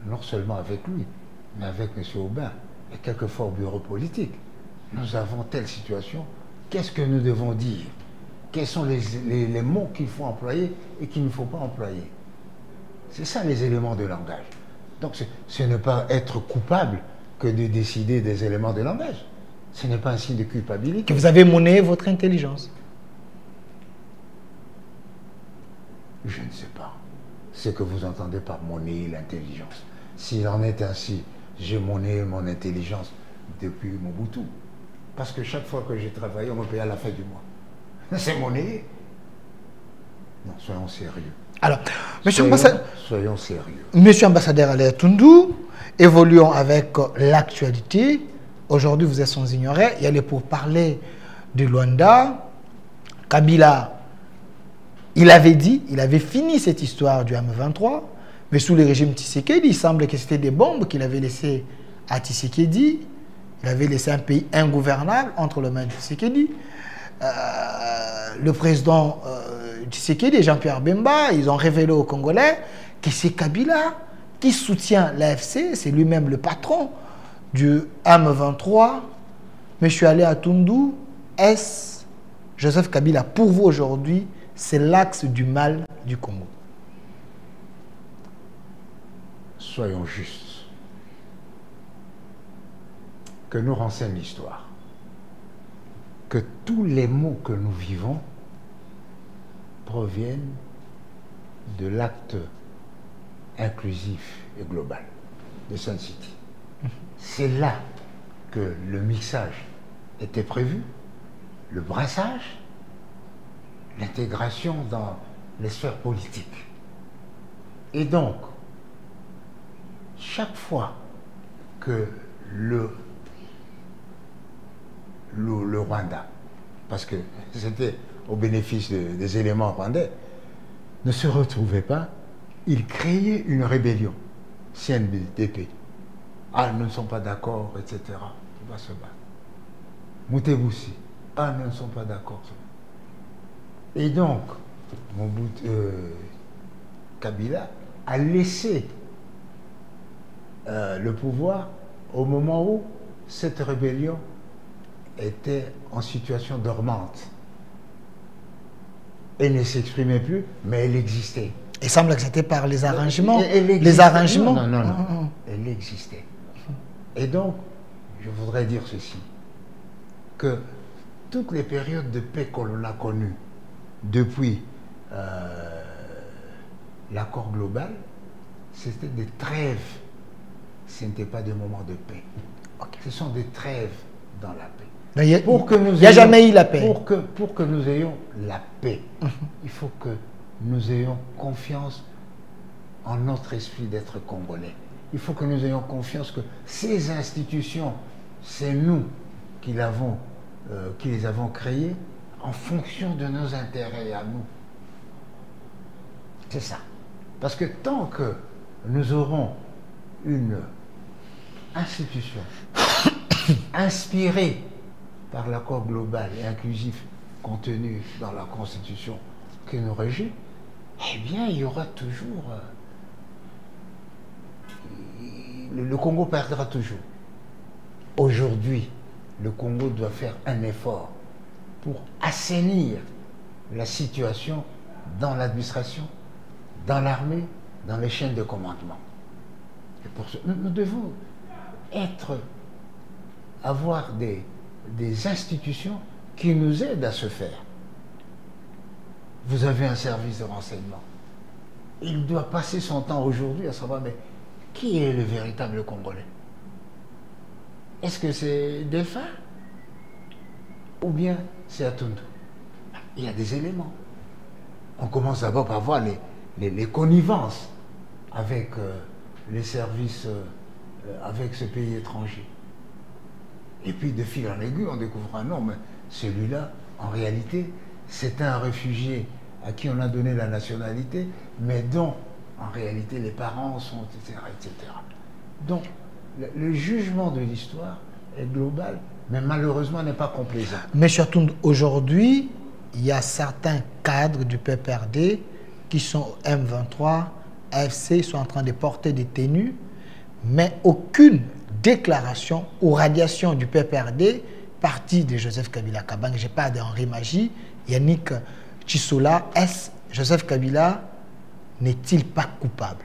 non seulement avec lui, mais avec M. Aubin, et quelquefois au bureau politique. Nous avons telle situation, qu'est-ce que nous devons dire? Quels sont les mots qu'il faut employer et qu'il ne faut pas employer? C'est ça les éléments de langage. Donc ce n'est pas être coupable que de décider des éléments de langage. Ce n'est pas un signe de culpabilité. Que vous avez monnayé votre intelligence. Je ne sais pas ce que vous entendez par monnayer l'intelligence. S'il en est ainsi, j'ai monnayé mon intelligence depuis Mobutu. Parce que chaque fois que j'ai travaillé, on me payait à la fin du mois. C'est monnaie. Non, soyons sérieux. Alors, soyons sérieux. Monsieur ambassadeur Ali Atundu, évoluons avec l'actualité. Aujourd'hui, vous êtes sans ignorer. Il y a les pourparlers de Luanda. Kabila, il avait dit, il avait fini cette histoire du M23, mais sous le régime Tshisekedi, il semble que c'était des bombes qu'il avait laissées à Tshisekedi. Il avait laissé un pays ingouvernable entre les mains de Tshisekedi. Le président Tshisekedi et Jean-Pierre Bemba, ils ont révélé aux Congolais que c'est Kabila qui soutient l'AFC, c'est lui-même le patron du M23. Monsieur Ali Atundu, est-ce Joseph Kabila, pour vous aujourd'hui, c'est l'axe du mal du Congo? Soyons justes. Que nous renseigne l'histoire. Que tous les maux que nous vivons proviennent de l'acte inclusif et global de Sun City. C'est là que le mixage était prévu, le brassage, l'intégration dans les sphères politiques. Et donc, chaque fois que le Rwanda, parce que c'était au bénéfice des éléments rwandais, ne se retrouvait pas, il créait une rébellion, CNDP. Ah, nous ne sommes pas d'accord, etc. Il va se battre. Moutebousi. Ah, nous ne sommes pas d'accord. Et donc, Kabila a laissé le pouvoir au moment où cette rébellion était en situation dormante. Elle ne s'exprimait plus, mais elle existait. Il semble que c'était par les arrangements. Les arrangements. Non. Elle existait. Et donc, je voudrais dire ceci, que toutes les périodes de paix que l'on a connues depuis l'accord global, c'était des trêves. Ce n'était pas des moments de paix. Ce sont des trêves dans la paix. Il n'y a jamais eu la paix. Pour que nous ayons la paix, il faut que nous ayons confiance en notre esprit d'être Congolais. Il faut que nous ayons confiance que ces institutions, c'est nous qui les avons créées en fonction de nos intérêts à nous. C'est ça. Parce que tant que nous aurons une institution inspirée par l'accord global et inclusif contenu dans la Constitution qui nous régit, eh bien, il y aura toujours... le Congo perdra toujours. Aujourd'hui, le Congo doit faire un effort pour assainir la situation dans l'administration, dans l'armée, dans les chaînes de commandement. Et pour ce, nous devons avoir des institutions qui nous aident à se faire. Vous avez un service de renseignement. Il doit passer son temps aujourd'hui à savoir, mais qui est le véritable Congolais? Est-ce que c'est Delphin? Ou bien c'est Atundu? Il y a des éléments. On commence d'abord par voir les connivences avec les services, avec ce pays étranger. Et puis de fil en aiguille, on découvre un nom, mais celui-là, en réalité, c'est un réfugié à qui on a donné la nationalité, mais dont, en réalité, les parents sont, etc., etc. Donc, le jugement de l'histoire est global, mais malheureusement n'est pas complaisant. Mais surtout, aujourd'hui, il y a certains cadres du PPRD qui sont au M23, AFC, sont en train de porter des tenues, mais aucune déclaration ou radiation du PPRD, parti de Joseph Kabila Kabang, je parle d'Henri Magie, Yannick Chisola, est-ce Joseph Kabila n'est-il pas coupable?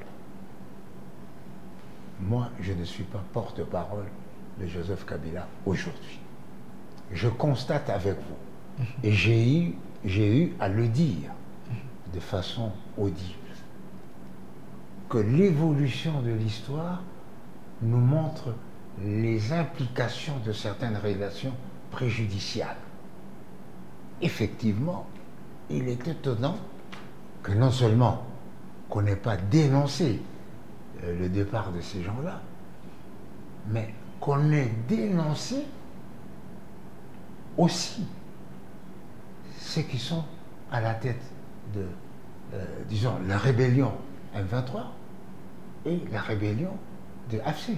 Moi, je ne suis pas porte-parole de Joseph Kabila aujourd'hui. Je constate avec vous, et j'ai eu à le dire de façon audible, que l'évolution de l'histoire nous montre les implications de certaines relations préjudiciables. Effectivement, il est étonnant que non seulement qu'on n'ait pas dénoncé le départ de ces gens-là, mais qu'on ait dénoncé aussi ceux qui sont à la tête de, disons, la rébellion M23 et la rébellion de AFC.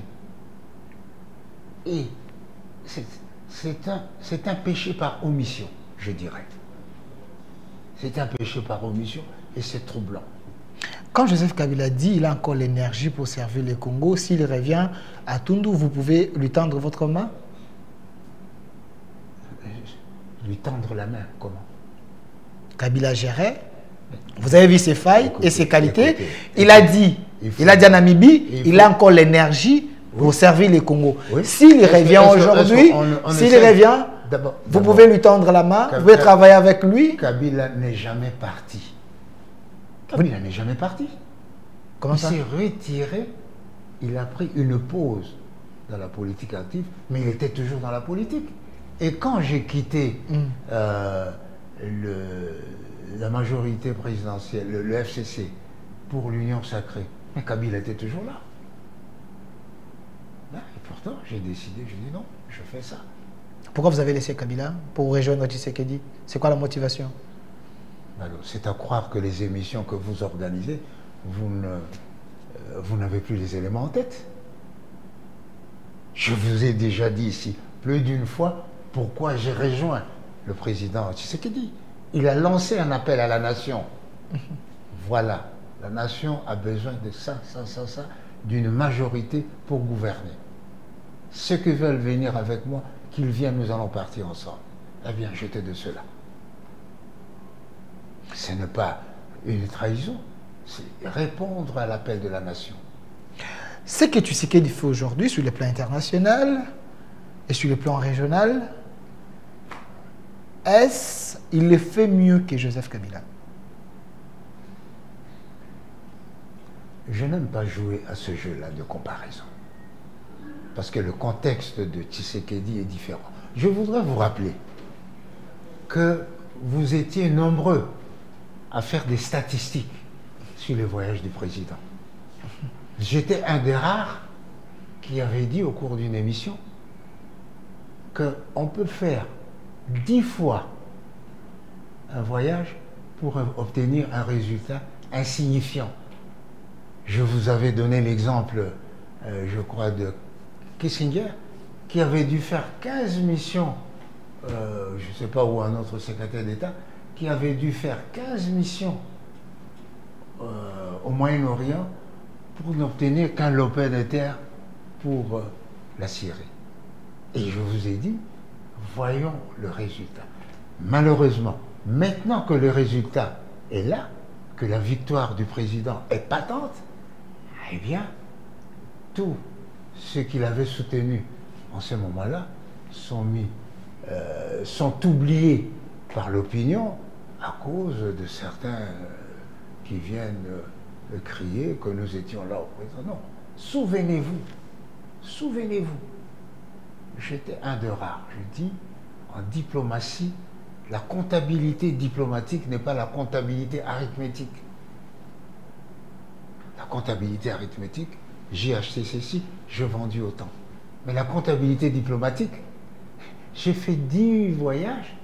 Et c'est un péché par omission, je dirais. C'est un péché par omission et c'est troublant. Quand Joseph Kabila dit qu'il a encore l'énergie pour servir le Congo, s'il revient à Tundu, vous pouvez lui tendre votre main? Lui tendre la main, comment? Kabila gérait. Vous avez vu ses failles et ses qualités. Il a dit à Namibie, il a encore l'énergie pour servir le Congo. Oui. S'il revient aujourd'hui, vous pouvez lui tendre la main, vous pouvez travailler avec lui. Kabila n'est jamais parti. Kabila n'est jamais parti. Comment ça? Il s'est retiré, il a pris une pause dans la politique active, mais il était toujours dans la politique. Et quand j'ai quitté la majorité présidentielle, le FCC, pour l'Union sacrée, mais Kabila était toujours là. Et pourtant, j'ai décidé, je dis non, je fais ça. Pourquoi vous avez laissé Kabila pour rejoindre Tshisekedi? C'est quoi la motivation? C'est à croire que les émissions que vous organisez, vous n'avez plus les éléments en tête. Je vous ai déjà dit ici, plus d'une fois, pourquoi j'ai rejoint le président Tshisekedi. Il a lancé un appel à la nation. Voilà, la nation a besoin de ça, d'une majorité pour gouverner. Ceux qui veulent venir avec moi, qu'ils viennent, nous allons partir ensemble. Eh bien, j'étais de cela. Ce n'est pas une trahison, c'est répondre à l'appel de la nation. Ce que Tshisekedi fait aujourd'hui sur le plan international et sur le plan régional, est-ce qu'il le fait mieux que Joseph Kabila? Je n'aime pas jouer à ce jeu-là de comparaison. Parce que le contexte de Tshisekedi est différent. Je voudrais vous rappeler que vous étiez nombreux à faire des statistiques sur les voyages du président. J'étais un des rares qui avait dit au cours d'une émission qu'on peut faire 10 fois un voyage pour obtenir un résultat insignifiant. Je vous avais donné l'exemple, je crois, de Kissinger, qui avait dû faire 15 missions, je ne sais pas où, un autre secrétaire d'État, qui avait dû faire 15 missions au Moyen-Orient pour n'obtenir qu'un lopin de terre pour la Syrie. Et je vous ai dit, voyons le résultat. Malheureusement, maintenant que le résultat est là, que la victoire du président est patente, eh bien, tous ceux qui l'avaient soutenu en ce moment-là sont oubliés par l'opinion à cause de certains qui viennent crier que nous étions là au président. Non, souvenez-vous, j'étais un de rares. Je dis, en diplomatie, la comptabilité diplomatique n'est pas la comptabilité arithmétique. La comptabilité arithmétique, j'ai acheté ceci, j'ai vendu autant. Mais la comptabilité diplomatique, j'ai fait 10 voyages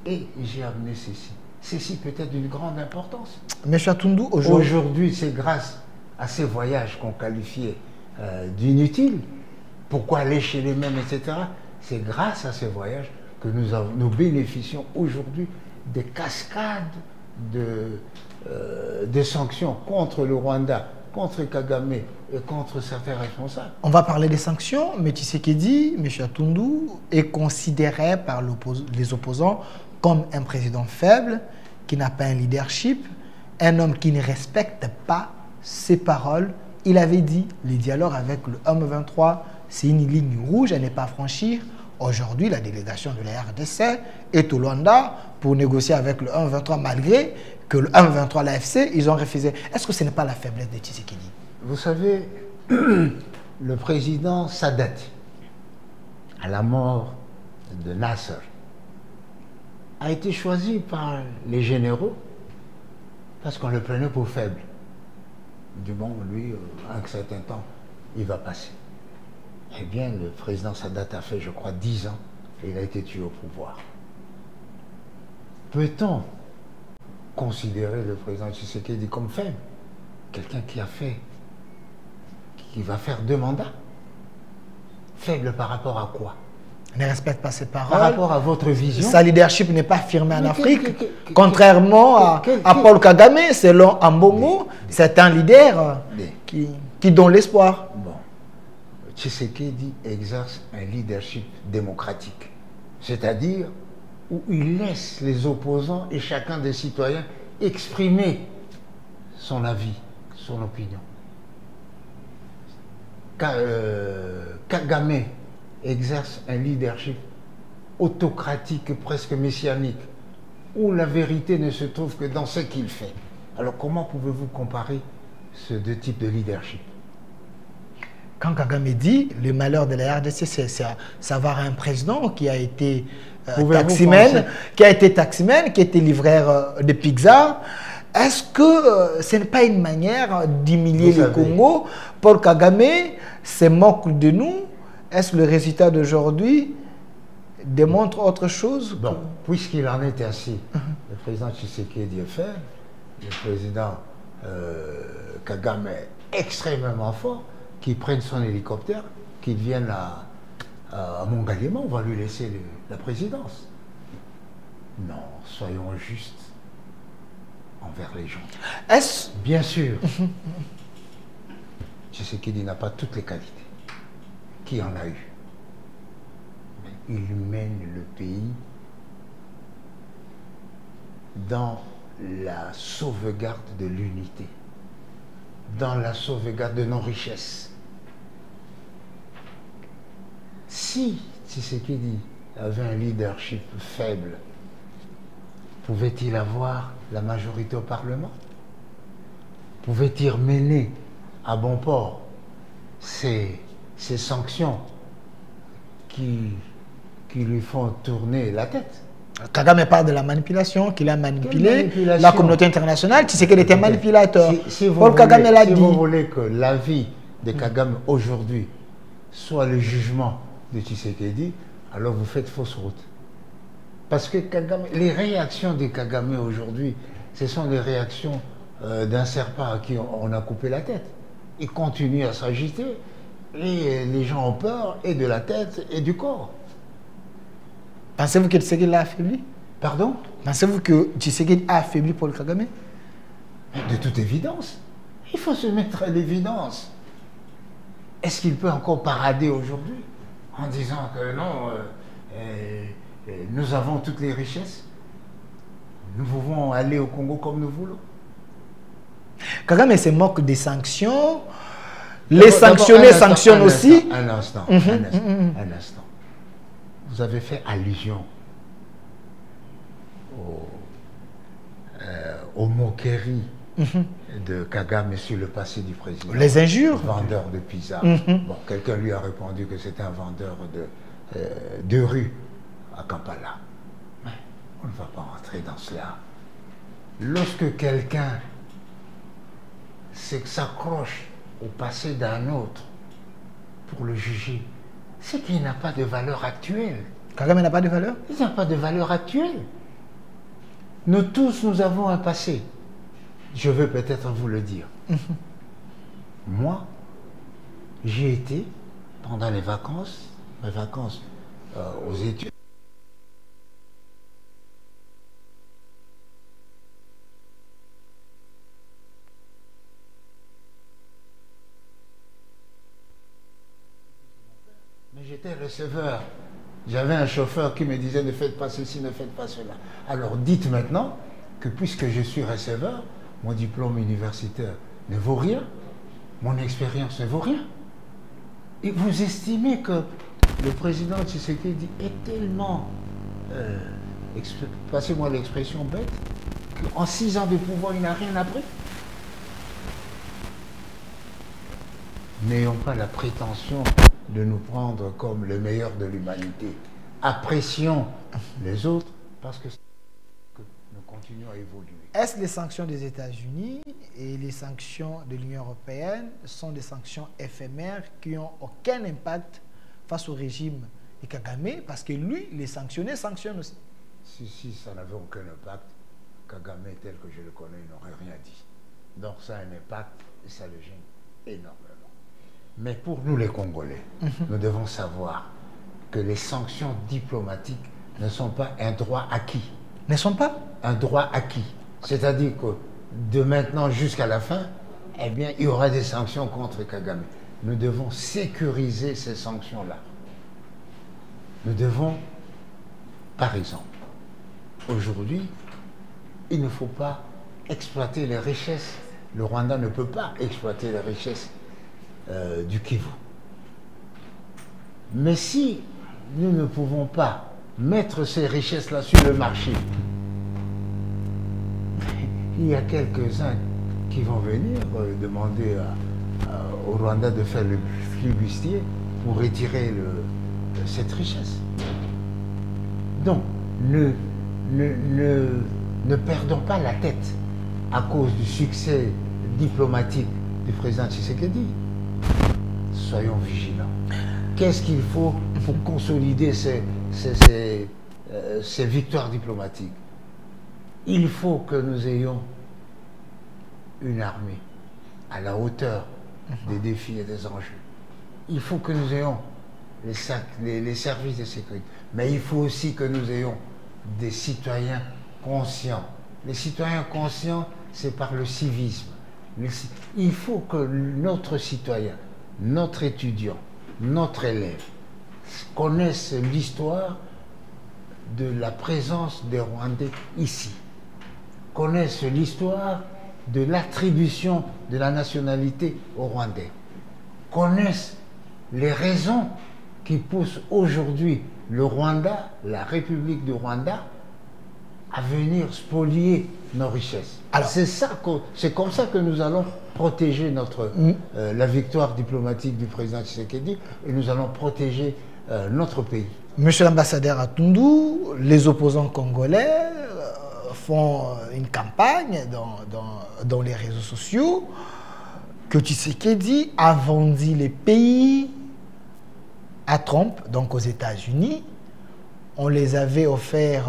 et j'ai amené ceci. Ceci peut être d'une grande importance. Mais Chatoundou, aujourd'hui, c'est grâce à ces voyages qu'on qualifiait d'inutiles. Pourquoi aller chez les mêmes, etc. C'est grâce à ces voyages que nous bénéficions aujourd'hui des cascades de sanctions contre le Rwanda, contre Kagame et contre certains responsables. On va parler des sanctions, mais Tshisekedi, M. Chatoundou, est considéré par les opposants comme un président faible, qui n'a pas un leadership, un homme qui ne respecte pas ses paroles. Il avait dit, les dialogues avec le M23, c'est une ligne rouge à ne pas franchir. Aujourd'hui, la délégation de la RDC est au Luanda pour négocier avec le M23, malgré que le M23, l'AFC, ils ont refusé. Est-ce que ce n'est pas la faiblesse de Tshisekedi? Vous savez, le président Sadat, à la mort de Nasser, a été choisi par les généraux parce qu'on le prenait pour faible. Du bon, lui, à un certain temps, il va passer. Eh bien, le président Sadat a fait, je crois, 10 ans et il a été tué au pouvoir. Peut-on considérer le président Tshisekedi comme faible? Quelqu'un qui va faire 2 mandats? Faible par rapport à quoi? Ne respecte pas ses paroles. Par rapport à votre vision. Sa leadership n'est pas affirmée en Afrique. Contrairement à Paul Kagame, selon Ambongo, c'est un leader qui donne l'espoir. Bon. Tshisekedi exerce un leadership démocratique. C'est-à-dire où il laisse les opposants et chacun des citoyens exprimer son avis, son opinion. Kagame exerce un leadership autocratique, presque messianique, où la vérité ne se trouve que dans ce qu'il fait. Alors comment pouvez-vous comparer ces 2 types de leadership? Quand Kagame dit le malheur de la RDC, c'est savoir un président qui a été taximène, qui a été livreur de pizza. Est-ce que ce n'est pas une manière d'humilier le Congo? Paul Kagame se moque de nous. Est-ce que le résultat d'aujourd'hui démontre autre chose? Bon, puisqu'il en est ainsi, le président Tshisekedi est faible, le président Kagame est extrêmement fort, qu'il prenne son hélicoptère, qu'il vienne à Mongaliema, on va lui laisser la présidence. Non, soyons justes envers les gens. Est-ce... Bien sûr, Tshisekedi n'a pas toutes les qualités. Qui en a eu? Mais il mène le pays dans la sauvegarde de l'unité, dans la sauvegarde de nos richesses. Si Tshisekedi avait un leadership faible, pouvait-il avoir la majorité au Parlement? Pouvait-il mener à bon port ces sanctions qui qui lui font tourner la tête. Kagame parle de la manipulation, qu'il a manipulé manipulation? la communauté internationale. Tu sais qu'elle était manipulateur. Si Paul Kagame l'a dit. Si vous voulez que la vie de Kagame aujourd'hui soit le jugement de Tshisekedi, alors vous faites fausse route. Parce que Kagame, les réactions de Kagame aujourd'hui, ce sont les réactions d'un serpent à qui on a coupé la tête. Il continue à s'agiter. Et les gens ont peur et de la tête et du corps. Pensez-vous que Tshisekedi l'a affaibli? Pardon? Pensez-vous que Tshisekedi a affaibli Paul Kagame? De toute évidence. Il faut se mettre à l'évidence. Est-ce qu'il peut encore parader aujourd'hui en disant que non, nous avons toutes les richesses, nous pouvons aller au Congo comme nous voulons? Kagame se moque des sanctions. Les sanctionnés sanctionnent aussi. Un instant. Vous avez fait allusion aux moqueries de Kagame sur le passé du président. Les injures. Vendeur de pizza. Bon, quelqu'un lui a répondu que c'était un vendeur de rue à Kampala. Mais on ne va pas entrer dans cela. Lorsque quelqu'un s'accroche au passé d'un autre pour le juger, c'est qu'il n'a pas de valeur actuelle. Kagame n'a pas de valeur? Il n'a pas de valeur actuelle. Nous tous, nous avons un passé. Je veux peut-être vous le dire. Moi, j'ai été, pendant mes vacances aux études, mais j'étais receveur. J'avais un chauffeur qui me disait ne faites pas ceci, ne faites pas cela. Alors dites maintenant que puisque je suis receveur, mon diplôme universitaire ne vaut rien, mon expérience ne vaut rien. Et vous estimez que le président Tshisekedi est tellement, passez-moi l'expression bête, qu'en 6 ans de pouvoir, il n'a rien appris? N'ayons pas la prétention de nous prendre comme le meilleur de l'humanité. Apprécions les autres parce que nous continuons à évoluer. Est-ce les sanctions des États-Unis et les sanctions de l'Union européenne sont des sanctions éphémères qui n'ont aucun impact face au régime de Kagame? Parce que lui, les sanctionnés sanctionnent aussi. Si ça n'avait aucun impact, Kagame tel que je le connais, il n'aurait rien dit. Donc ça a un impact et ça le gêne énormément. Mais pour nous les Congolais, nous devons savoir que les sanctions diplomatiques ne sont pas un droit acquis. Ne sont pas un droit acquis. C'est-à-dire que de maintenant jusqu'à la fin, eh bien, il y aura des sanctions contre Kagame. Nous devons sécuriser ces sanctions-là. Nous devons, par exemple, aujourd'hui, il ne faut pas exploiter les richesses. Le Rwanda ne peut pas exploiter les richesses du Kivu. Mais si nous ne pouvons pas mettre ces richesses-là sur le marché, il y a quelques-uns qui vont venir demander au Rwanda de faire le flibustier pour retirer cette richesse. Donc, ne perdons pas la tête à cause du succès diplomatique du président Tshisekedi. Soyons vigilants. Qu'est-ce qu'il faut pour consolider ces victoires diplomatiques? Il faut que nous ayons une armée à la hauteur des défis et des enjeux. Il faut que nous ayons les services de sécurité. Mais il faut aussi que nous ayons des citoyens conscients. Les citoyens conscients, c'est par le civisme. Il faut que notre citoyen, notre étudiant, notre élève connaisse l'histoire de la présence des Rwandais ici, connaissent l'histoire de l'attribution de la nationalité aux Rwandais, connaissent les raisons qui poussent aujourd'hui le Rwanda, la République du Rwanda, à venir spolier nos richesses. C'est comme ça que nous allons protéger la victoire diplomatique du président Tshisekedi et nous allons protéger notre pays. Monsieur l'ambassadeur Atundu, les opposants congolais font une campagne dans les réseaux sociaux que Tshisekedi a vendu les pays à Trump, donc aux États-Unis. On les avait offert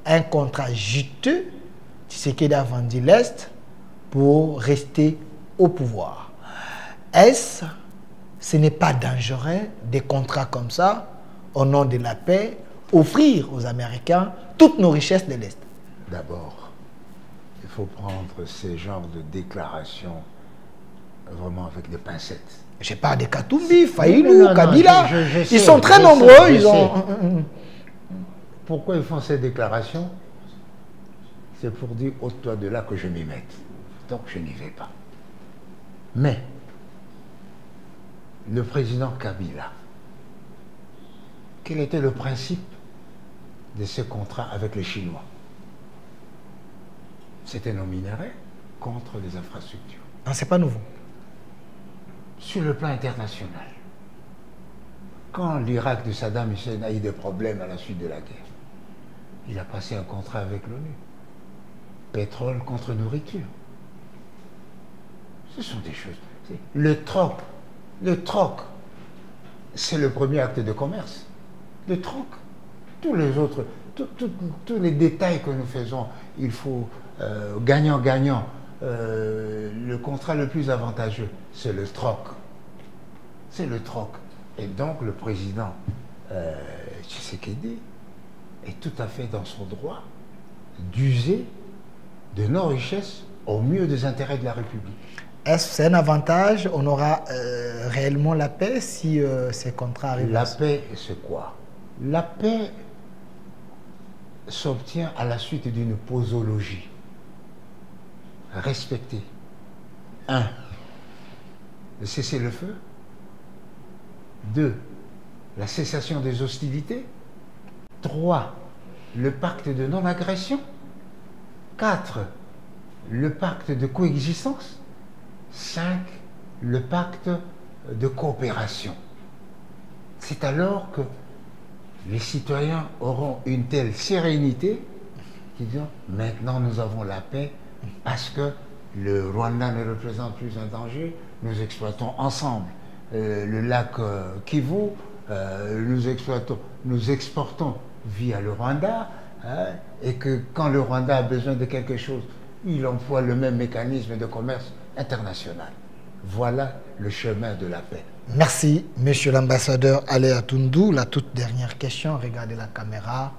un contrat juteux. Tshisekedi a vendu l'Est pour rester au pouvoir. Ce n'est pas dangereux des contrats comme ça, au nom de la paix, offrir aux Américains toutes nos richesses de l'Est? D'abord, il faut prendre ces genres de déclarations vraiment avec des pincettes. Je parle de Katumbi, Faïlou, Kabila. Je ils sont très nombreux. Pourquoi ils font ces déclarations? C'est pour dire ôte-toi de là que je m'y mette. Donc je n'y vais pas. Mais le président Kabila, quel était le principe de ce contrat avec les Chinois? C'était nos minéraux contre les infrastructures. Non, c'est pas nouveau. Sur le plan international, quand l'Irak de Saddam Hussein a eu des problèmes à la suite de la guerre, il a passé un contrat avec l'ONU. Pétrole contre nourriture. Ce sont des choses. Le troc, c'est le premier acte de commerce. Le troc. Tous les autres, tous les détails que nous faisons, il faut gagnant-gagnant. Le contrat le plus avantageux, c'est le troc. C'est le troc. Et donc le président Tshisekedi est tout à fait dans son droit d'user de nos richesses au mieux des intérêts de la République. Est-ce que c'est un avantage? On aura réellement la paix si ces contrats arrivent? La paix, c'est quoi? La paix s'obtient à la suite d'une posologie. Respecter. 1. Le cessez-le-feu. 2. La cessation des hostilités. 3. Le pacte de non-agression. 4. Le pacte de coexistence. 5. Le pacte de coopération. C'est alors que les citoyens auront une telle sérénité qu'ils diront maintenant nous avons la paix parce que le Rwanda ne représente plus un danger, nous exploitons ensemble le lac Kivu, nous exportons via le Rwanda, hein, et que quand le Rwanda a besoin de quelque chose, il emploie le même mécanisme de commerce international. Voilà le chemin de la paix. Merci, monsieur l'ambassadeur Ale Atundu. La toute dernière question, regardez la caméra.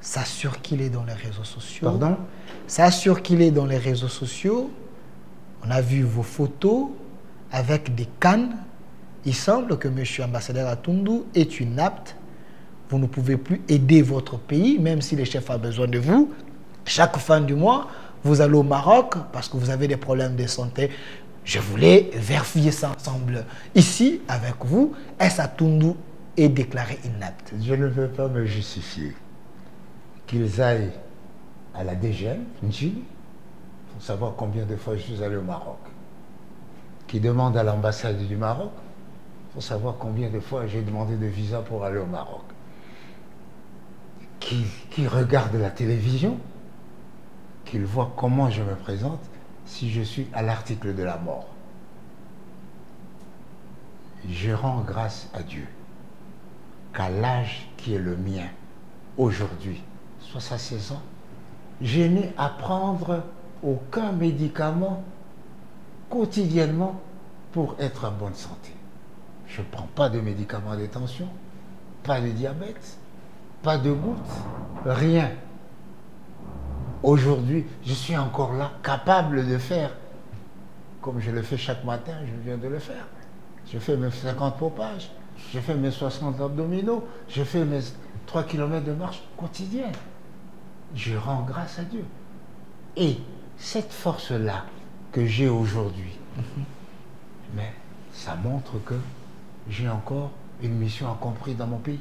Ça circule dans les réseaux sociaux. Pardon? Ça circule dans les réseaux sociaux. On a vu vos photos avec des cannes. Il semble que monsieur l'ambassadeur Atundu est inapte. Vous ne pouvez plus aider votre pays, même si le chef a besoin de vous. Chaque fin du mois, vous allez au Maroc parce que vous avez des problèmes de santé. Je voulais vérifier ça ensemble. Ici, avec vous, est-ce Atundu est déclaré inapte? Je ne veux pas me justifier. Qu'ils aillent à la DGM, Njili, pour savoir combien de fois je suis allé au Maroc. Qu'ils demandent à l'ambassade du Maroc, pour savoir combien de fois j'ai demandé de visa pour aller au Maroc. Qu'ils regardent la télévision, qu'ils voient comment je me présente si je suis à l'article de la mort. Je rends grâce à Dieu qu'à l'âge qui est le mien, aujourd'hui, 76 ans, je n'ai à prendre aucun médicament quotidiennement pour être en bonne santé. Je ne prends pas de médicaments de tension, pas de diabète, pas de gouttes, rien. Aujourd'hui, je suis encore là, capable de faire, comme je le fais chaque matin, je viens de le faire. Je fais mes 50 pompages, je fais mes 60 abdominaux, je fais mes 3 km de marche quotidienne. Je rends grâce à Dieu. Et cette force-là que j'ai aujourd'hui, mais ça montre que j'ai encore une mission accomplie dans mon pays.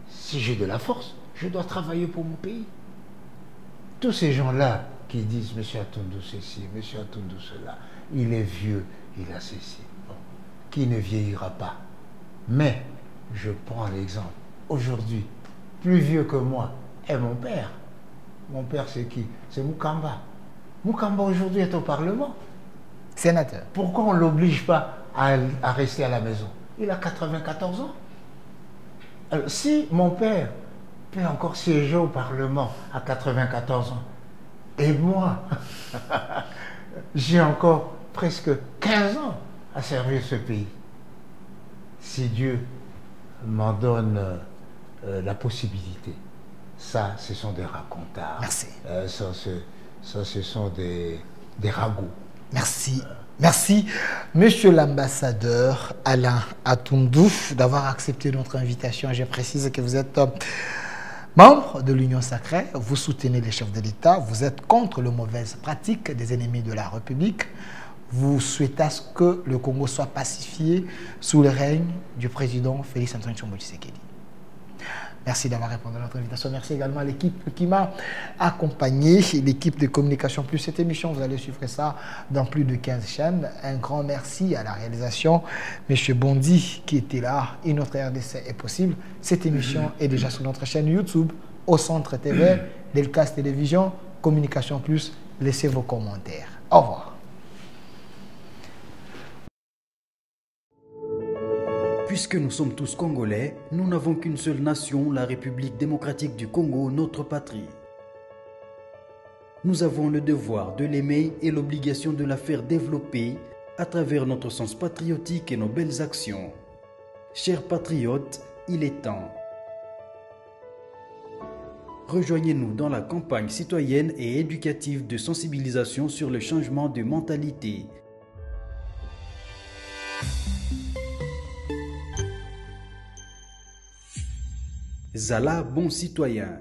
Si j'ai de la force, je dois travailler pour mon pays. Tous ces gens-là qui disent « Monsieur Atundu ceci, Monsieur Atundu cela, il est vieux, il a ceci. Bon, qui ne vieillira pas. Mais je prends l'exemple. Aujourd'hui, plus vieux que moi est mon père. Mon père, c'est qui? C'est Moukamba. Moukamba, aujourd'hui, est au Parlement. Sénateur. Pourquoi on ne l'oblige pas à rester à la maison? Il a 94 ans. Alors, si mon père peut encore siéger au Parlement à 94 ans, et moi, j'ai encore presque 15 ans à servir ce pays. Si Dieu m'en donne la possibilité, ça, ce sont des racontards. Merci. Ça, ce sont des ragots. Merci. Merci, Monsieur l'ambassadeur Alain Atoundou, d'avoir accepté notre invitation. Je précise que vous êtes membre de l'Union sacrée, vous soutenez les chefs de l'État, vous êtes contre les mauvaises pratiques des ennemis de la République, vous souhaitez à ce que le Congo soit pacifié sous le règne du président Félix Antoine Tshisekedi. Merci d'avoir répondu à notre invitation. Merci également à l'équipe qui m'a accompagné, l'équipe de Communication Plus. Cette émission, vous allez suivre ça dans plus de 15 chaînes. Un grand merci à la réalisation, M. Bondi qui était là. Et notre RDC est possible. Cette émission est déjà sur notre chaîne YouTube, au Centre TV, Delcast Télévision, Communication Plus. Laissez vos commentaires. Au revoir. Puisque nous sommes tous Congolais, nous n'avons qu'une seule nation, la République démocratique du Congo, notre patrie. Nous avons le devoir de l'aimer et l'obligation de la faire développer à travers notre sens patriotique et nos belles actions. Chers patriotes, il est temps. Rejoignez-nous dans la campagne citoyenne et éducative de sensibilisation sur le changement de mentalité. Zala, bon citoyen.